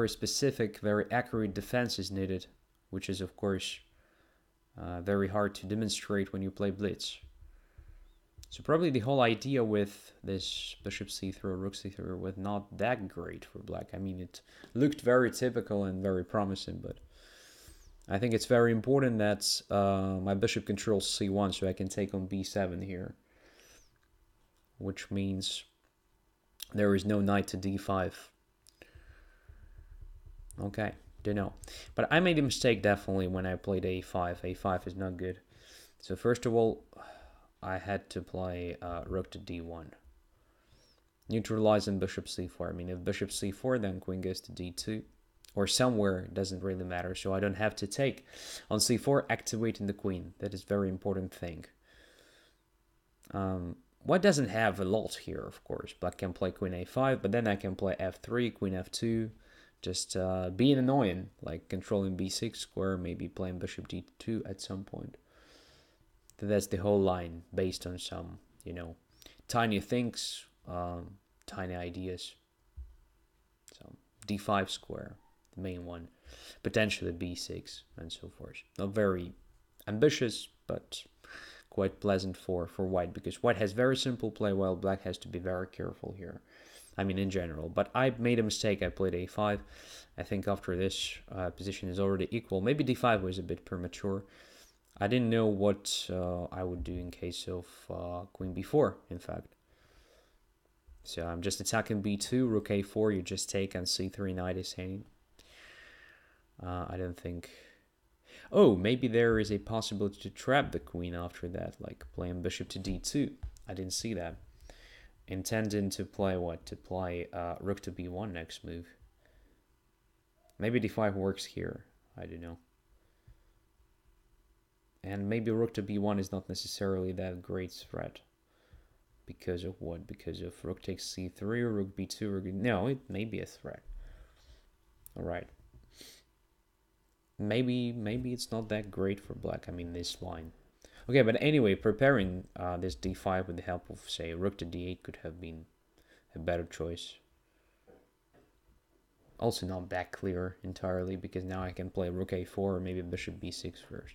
specific, very accurate defense is needed, which is of course very hard to demonstrate when you play blitz. So probably the whole idea with this bishop c3 or rook c3 was not that great for black. I mean, it looked very typical and very promising, but I think it's very important that my bishop controls c1 so I can take on b7 here, which means there is no knight to d5. Okay, don't know. But I made a mistake definitely when I played a5. a5 is not good. So first of all, I had to play rook to d1. Neutralizing bishop c4. I mean, if bishop c4, then queen goes to d2. Or somewhere, it doesn't really matter. So I don't have to take on c4, activating the queen. That is a very important thing. White doesn't have a lot here, of course. Black can play queen a5, but then I can play f3, queen f2. Just being annoying, like controlling b6 square, maybe playing bishop d2 at some point. That's the whole line, based on some, tiny things, tiny ideas. So d5 square, the main one, potentially b6 and so forth. Not very ambitious, but quite pleasant for white, because white has very simple play while black has to be very careful here. I mean, in general. But I made a mistake. I played a5. I think after this position is already equal. Maybe d5 was a bit premature. I didn't know what I would do in case of queen b4, in fact. So I'm just attacking b2, rook a4, you just take, and c3, knight is hanging. I don't think... Oh, maybe there is a possibility to trap the queen after that, like playing bishop to d2. I didn't see that. Intending to play what? To play rook to b1 next move. Maybe d5 works here. I don't know. And maybe rook to b1 is not necessarily that great threat. Because of what? Because of rook takes c3, or rook b2, rook... No, it may be a threat. Alright. Maybe it's not that great for black. I mean, this line. Okay, but anyway, preparing this d5 with the help of, say, rook to d8 could have been a better choice. Also not that clear entirely, because now I can play rook a4 or maybe bishop b6 first.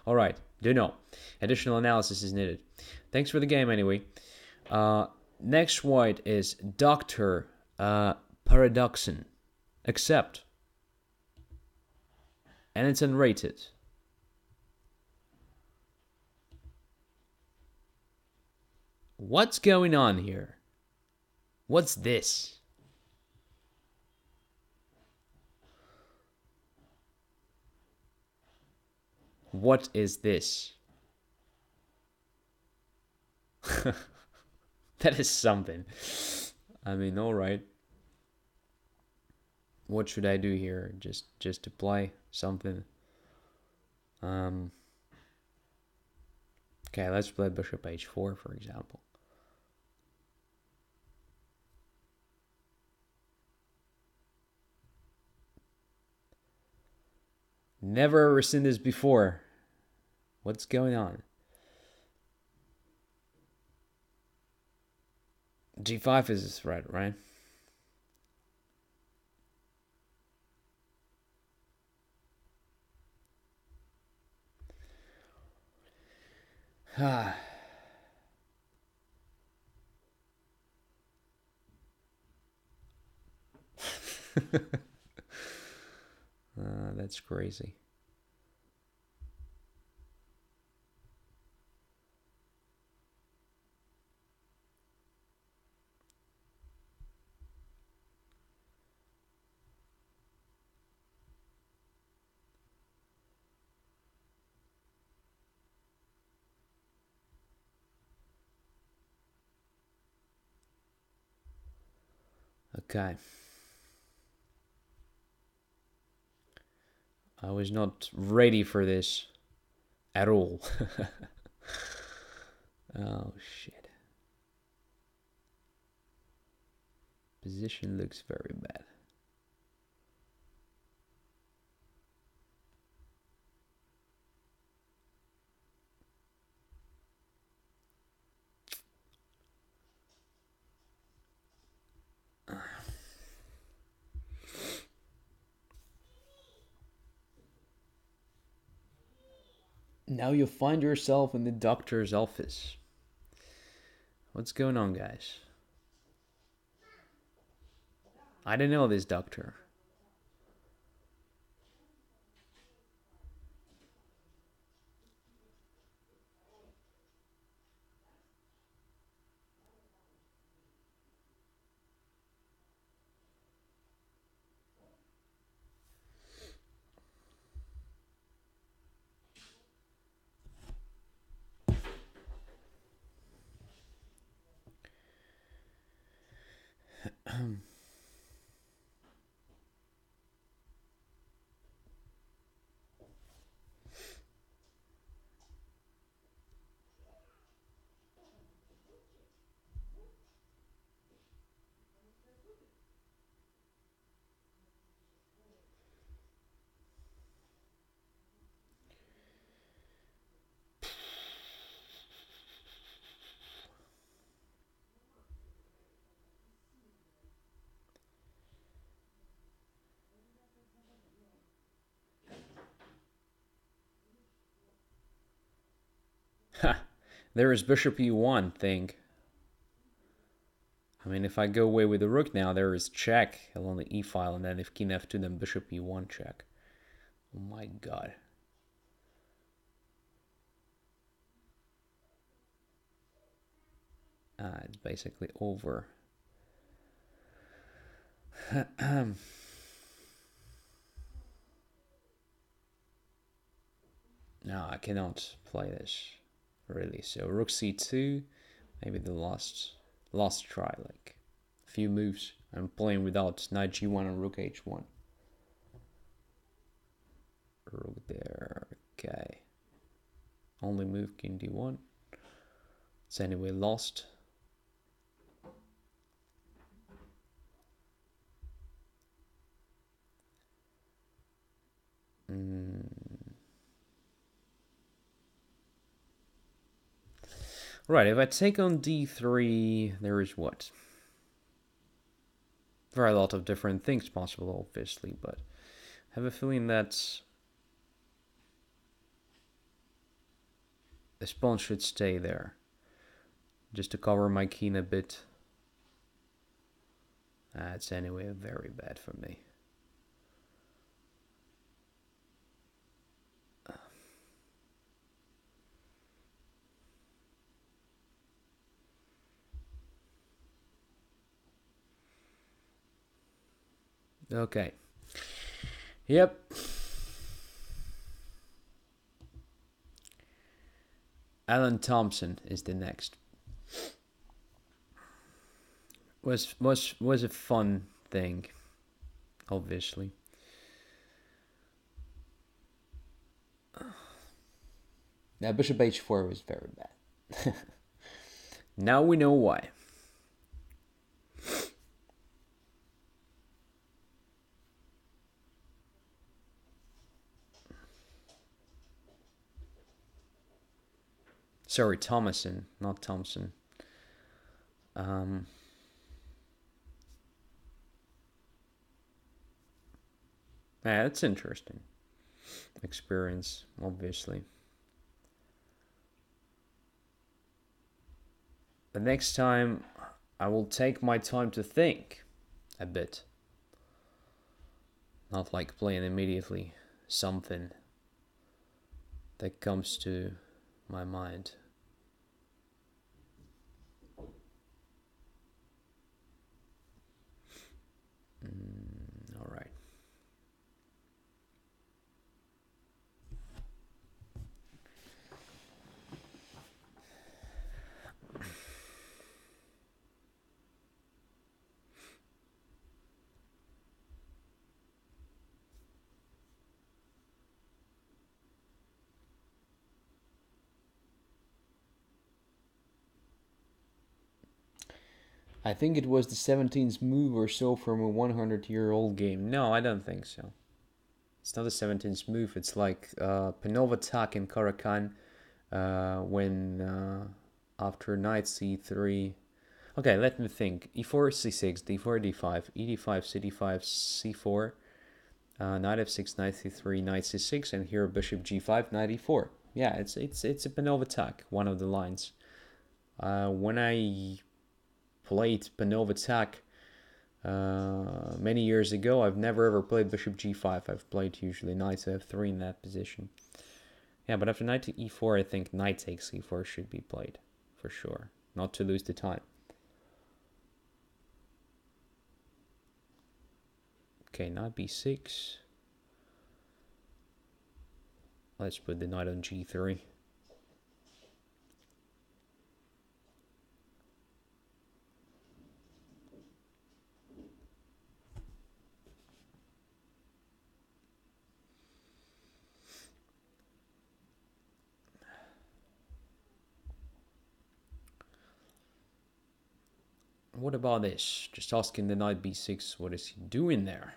Alright, don't know. Additional analysis is needed. Thanks for the game anyway. Next white is Dr. Paradoxon. Accept. And it's unrated. What's going on here? What's this? What is this? That is something. I mean, alright. What should I do here? Just to play something. Okay, let's play bishop h4, for example. Never ever seen this before. What's going on? g5 is a threat, right? That's crazy. Okay. I was not ready for this at all. Oh shit. Position looks very bad. Now you find yourself in the doctor's office. What's going on, guys? I don't know this doctor. Ha! There is bishop e1 thing. I mean, if I go away with the rook now, there is check along the e file, and then if king f2, then bishop e1 check. Oh my god. It's basically over. No, I cannot play this, really. So rook c2, maybe the last try, like a few moves. I'm playing without knight g1 and rook h1. Rook there, okay. Only move king d1. It's anyway lost. Right, if I take on d3, there is what? There are a lot of different things possible, obviously, but I have a feeling that this pawn should stay there, just to cover my king a bit. It's anyway very bad for me. Okay. Yep. Alan Thompson is the next. Was a fun thing, obviously. Now bishop h4 was very bad. Now we know why. Sorry, Thomason, not Thompson. Yeah, that's interesting. Experience, obviously. The next time, I will take my time to think a bit. Not like playing immediately something that comes to my mind. All right. I think it was the 17th move or so from a 100-year-old game. No, I don't think so. It's not a 17th move. It's like Panova attack in Karakan when after knight c3. Okay, let me think. e4, c6, d4, d5, e d5, c5, c4, knight f6, knight c3, knight c6, and here bishop g5, knight e4. Yeah, it's a Panova attack, one of the lines. When I played Panova attack many years ago, I've never ever played bishop g5. I've played usually knight to f3 in that position. Yeah, but after knight to e4, I think knight takes e4 should be played for sure, not to lose the time. Okay, knight b6. Let's put the knight on g3. What about this? Just asking the knight b6, what is he doing there?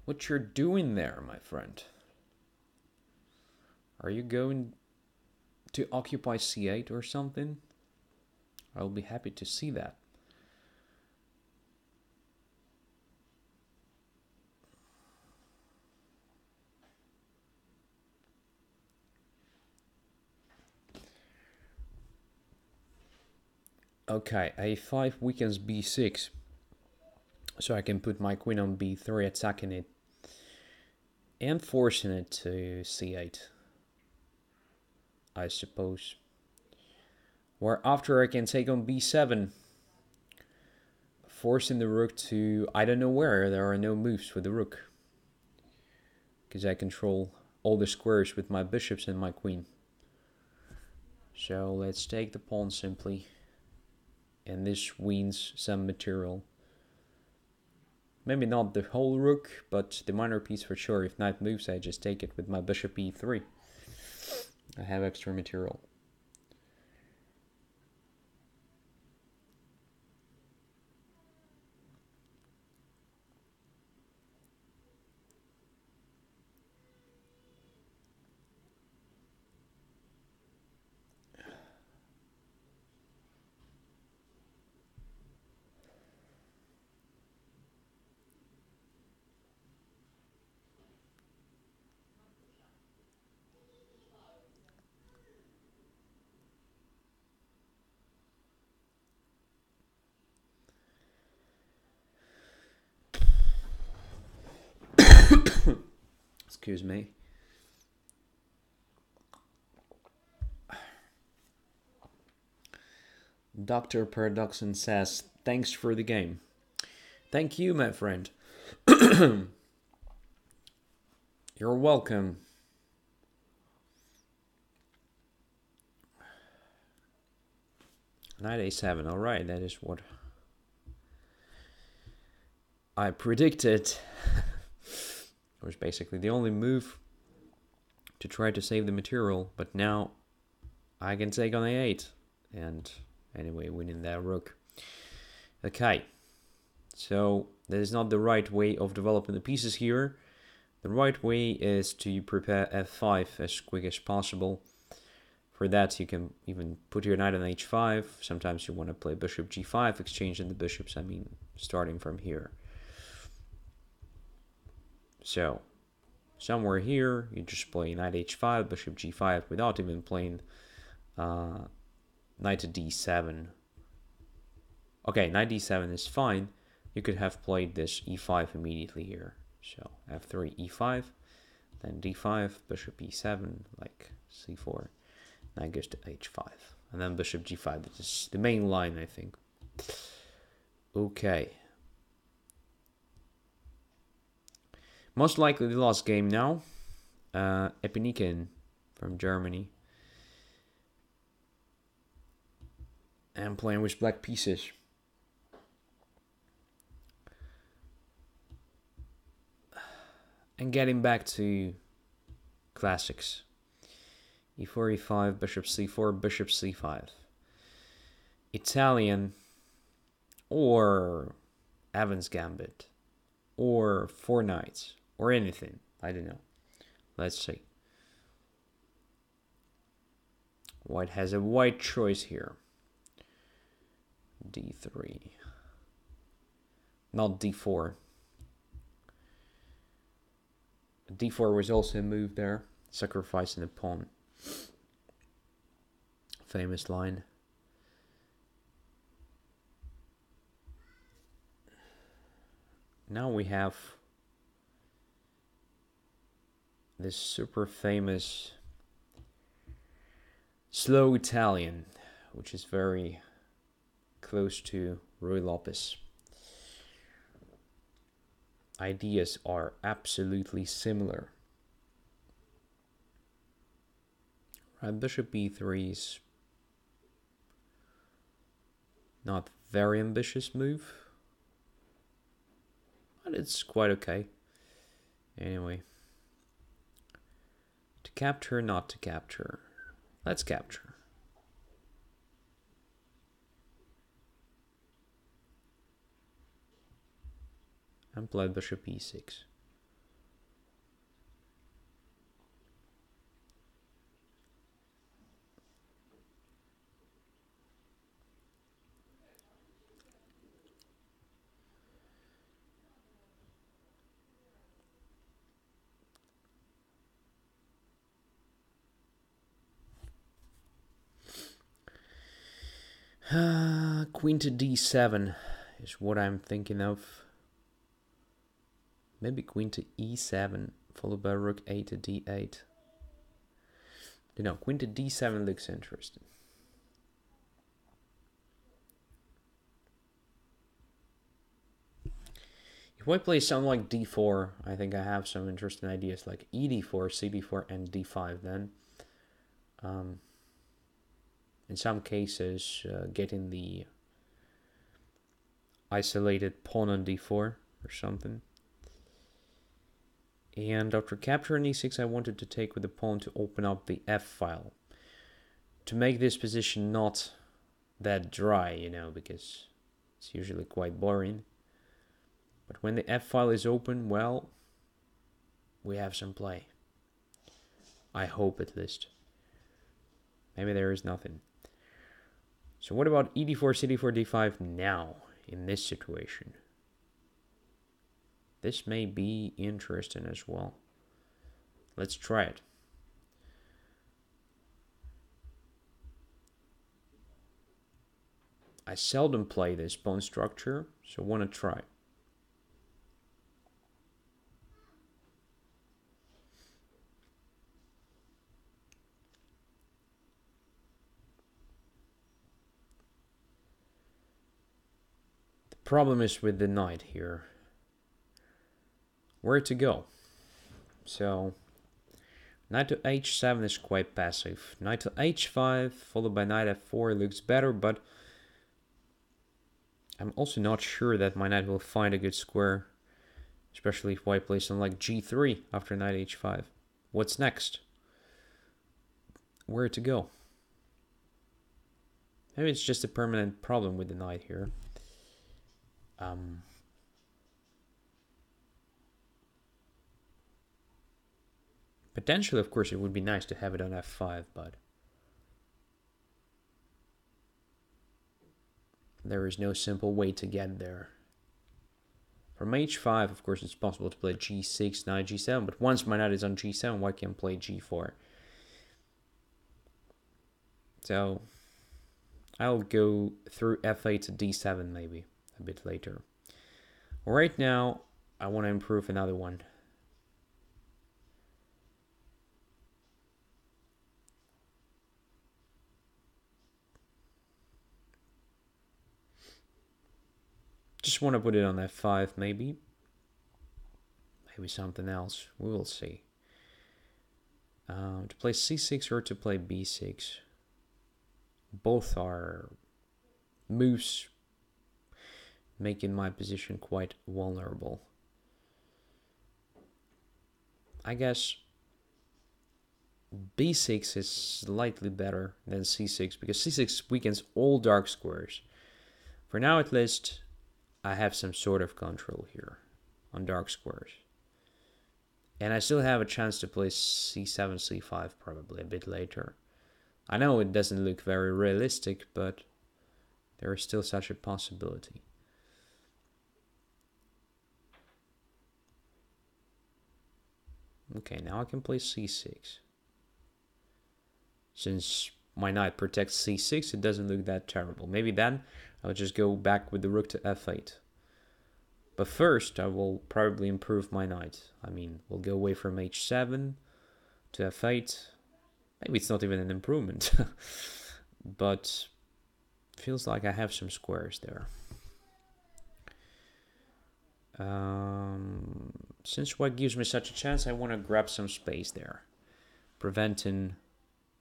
What you're doing there, my friend? Are you going to occupy c8 or something? I'll be happy to see that. Okay, a5 weakens b6. So I can put my queen on b3, attacking it. And forcing it to c8. I suppose. Where after I can take on b7. Forcing the rook to I don't know where. There are no moves for the rook. Because I control all the squares with my bishops and my queen. So let's take the pawn simply. And this wins some material. Maybe not the whole rook, but the minor piece for sure. If knight moves, I just take it with my bishop e3. I have extra material. Excuse me. Dr. Paradoxon says, thanks for the game. Thank you, my friend. You're welcome. Knight a7, alright, that is what I predicted. It was basically the only move to try to save the material, but now I can take on a8 and anyway winning that rook. Okay, so that is not the right way of developing the pieces here. The right way is to prepare f5 as quick as possible. For that you can even put your knight on h5. Sometimes you want to play bishop g5, exchanging the bishops, I mean starting from here. So, somewhere here, you just play knight h5, bishop g5, without even playing knight to d7. Okay, knight d7 is fine. you could have played this e5 immediately here. So f3, e5, then d5, bishop e7, like c4. Knight goes to h5, and then bishop g5. This is the main line, I think. Okay. Most likely the last game now. Epinikin from Germany. And playing with black pieces. And getting back to classics. e4, e5, bishop c4, bishop c5. Italian or Evans Gambit or 4 knights or anything. I don't know. Let's see. White has a wide choice here. d3. Not d4. d4 was also a move there. Sacrificing a pawn. Famous line. Now we have this super famous slow Italian, which is very close to Ruy Lopez. Ideas are absolutely similar. Right, bishop b3 is not very ambitious move, but it's quite okay. Anyway, to capture, not to capture. Let's capture. And play bishop e6. Queen to d7 is what I'm thinking of. Maybe queen to e7, followed by rook a to d8. No, queen to d7 looks interesting. If white plays something like d4, I think I have some interesting ideas like ed4, cd4, and d5 then. In some cases, getting the isolated pawn on d4 or something. And after capturing e6, I wanted to take with the pawn to open up the f-file. To make this position not that dry, you know, because it's usually quite boring. But when the f-file is open, well, we have some play. I hope at least. Maybe there is nothing. So what about ed4, cd4, d5 now, in this situation? This may be interesting as well. Let's try it. I seldom play this pawn structure, so I want to try. The problem is with the knight here. Where to go? So, knight to h7 is quite passive. Knight to h5 followed by knight f4 looks better, but I'm also not sure that my knight will find a good square, especially if white plays something like g3 after knight h5. What's next? Where to go? Maybe it's just a permanent problem with the knight here. Potentially, of course, it would be nice to have it on f5, but there is no simple way to get there. From h5, of course, it's possible to play g6, knight g7, but once my knight is on g7, white can play g4. So I'll go through f8 to d7 maybe a bit later. Right now, I want to improve another one. Just want to put it on f5 maybe. Maybe something else. We will see. To play c6 or to play b6. Both are moves making my position quite vulnerable. I guess b6 is slightly better than c6 because c6 weakens all dark squares. For now at least, I have some sort of control here on dark squares. And I still have a chance to play c7, c5 probably a bit later. I know it doesn't look very realistic, but there is still such a possibility. Okay, now I can play c6. Since my knight protects c6, it doesn't look that terrible. Maybe then I'll just go back with the rook to f8. But first, I will probably improve my knight. I mean, we'll go away from h7 to f8. Maybe it's not even an improvement. But feels like I have some squares there. Since white gives me such a chance, I want to grab some space there, preventing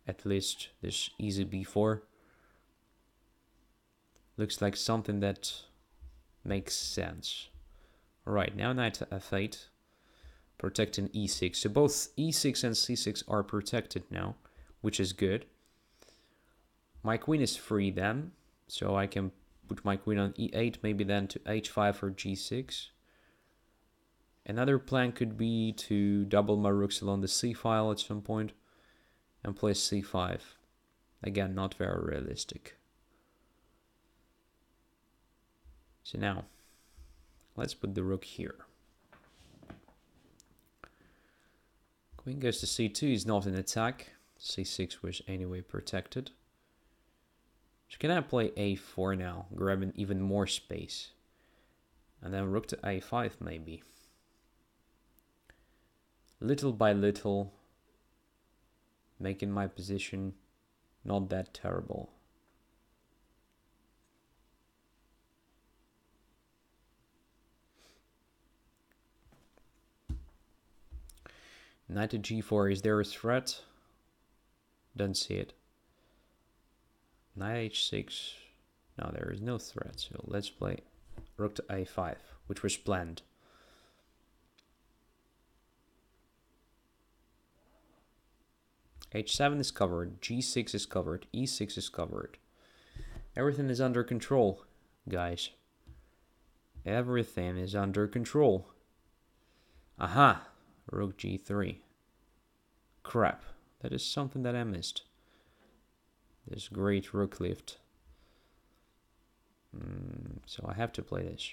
at least this easy b4. Looks like something that makes sense. Alright, now knight to f8, protecting e6. So both e6 and c6 are protected now, which is good. My queen is free then, so I can put my queen on e8, maybe then to h5 or g6. Another plan could be to double my rooks along the c file at some point and play c5. Again, not very realistic. So now, let's put the rook here. Queen goes to c2 is not an attack. c6 was anyway protected. So can I play a4 now, grabbing even more space? And then rook to a5 maybe. Little by little, making my position not that terrible. Knight to g4, is there a threat? Don't see it. Knight h6, no, there is no threat, so let's play rook to a5, which was planned. h7 is covered, g6 is covered, e6 is covered. Everything is under control, guys. Everything is under control. Aha! Rook g3. Crap, that is something that I missed. This great rook lift. So I have to play this.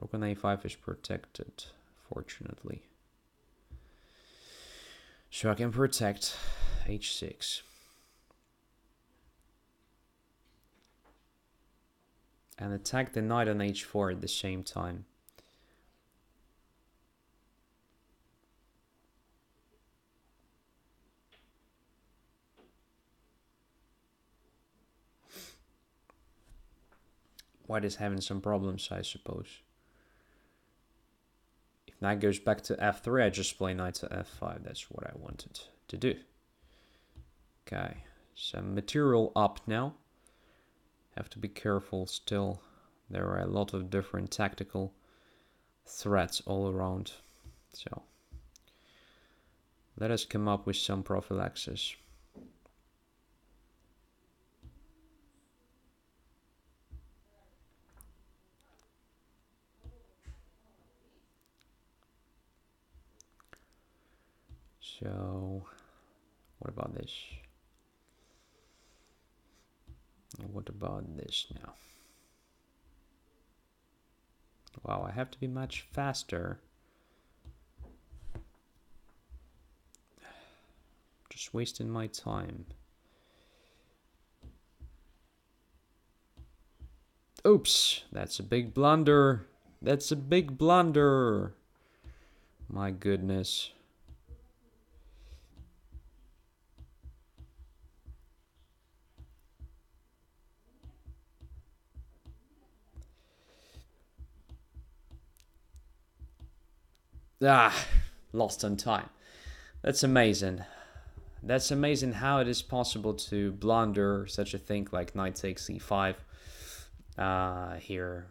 Rook on a5 is protected, fortunately. So I can protect h6. And attack the knight on h4 at the same time. White is having some problems, I suppose. If knight goes back to f3, I just play knight to f5. That's what I wanted to do. Okay, some material up now. Have to be careful still. There are a lot of different tactical threats all around. So let us come up with some prophylaxis. So what about this? What about this now? Wow, I have to be much faster. Just wasting my time. Oops, that's a big blunder. That's a big blunder. My goodness. Ah, lost on time. That's amazing. That's amazing how it is possible to blunder such a thing like knight takes c5 here.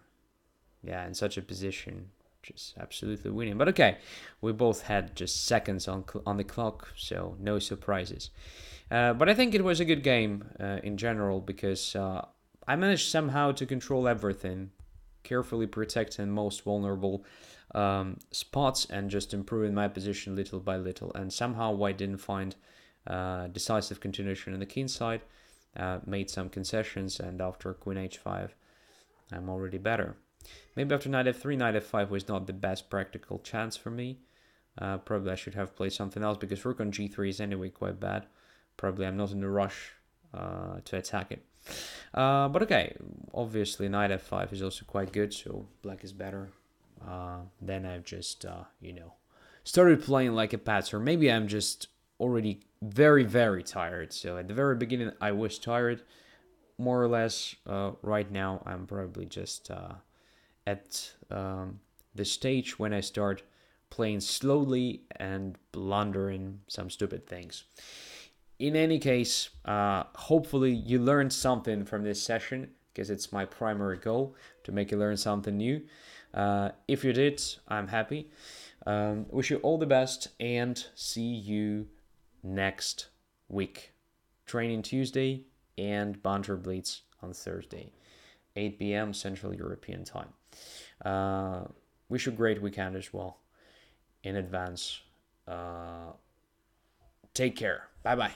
Yeah, in such a position. Just absolutely winning. But okay, we both had just seconds on the clock, so no surprises. But I think it was a good game in general because I managed somehow to control everything, carefully protecting most vulnerable spots and just improving my position little by little. And somehow I didn't find decisive continuation on the king side, made some concessions, and after queen h5, I'm already better. Maybe after knight f3, knight f5 was not the best practical chance for me. Probably I should have played something else because rook on g3 is anyway quite bad. Probably I'm not in a rush to attack it. But okay, obviously knight f5 is also quite good, so black is better. Then I've just, started playing like a patzer. Maybe I'm just already very, very tired. So at the very beginning, I was tired, more or less. Right now, I'm probably just at the stage when I start playing slowly and blundering some stupid things. In any case, hopefully you learned something from this session because it's my primary goal to make you learn something new. If you did, I'm happy. Wish you all the best and see you next week. Training Tuesday and Banter Blitz on Thursday, 8 p.m. Central European Time. Wish you a great weekend as well in advance. Take care. Bye bye.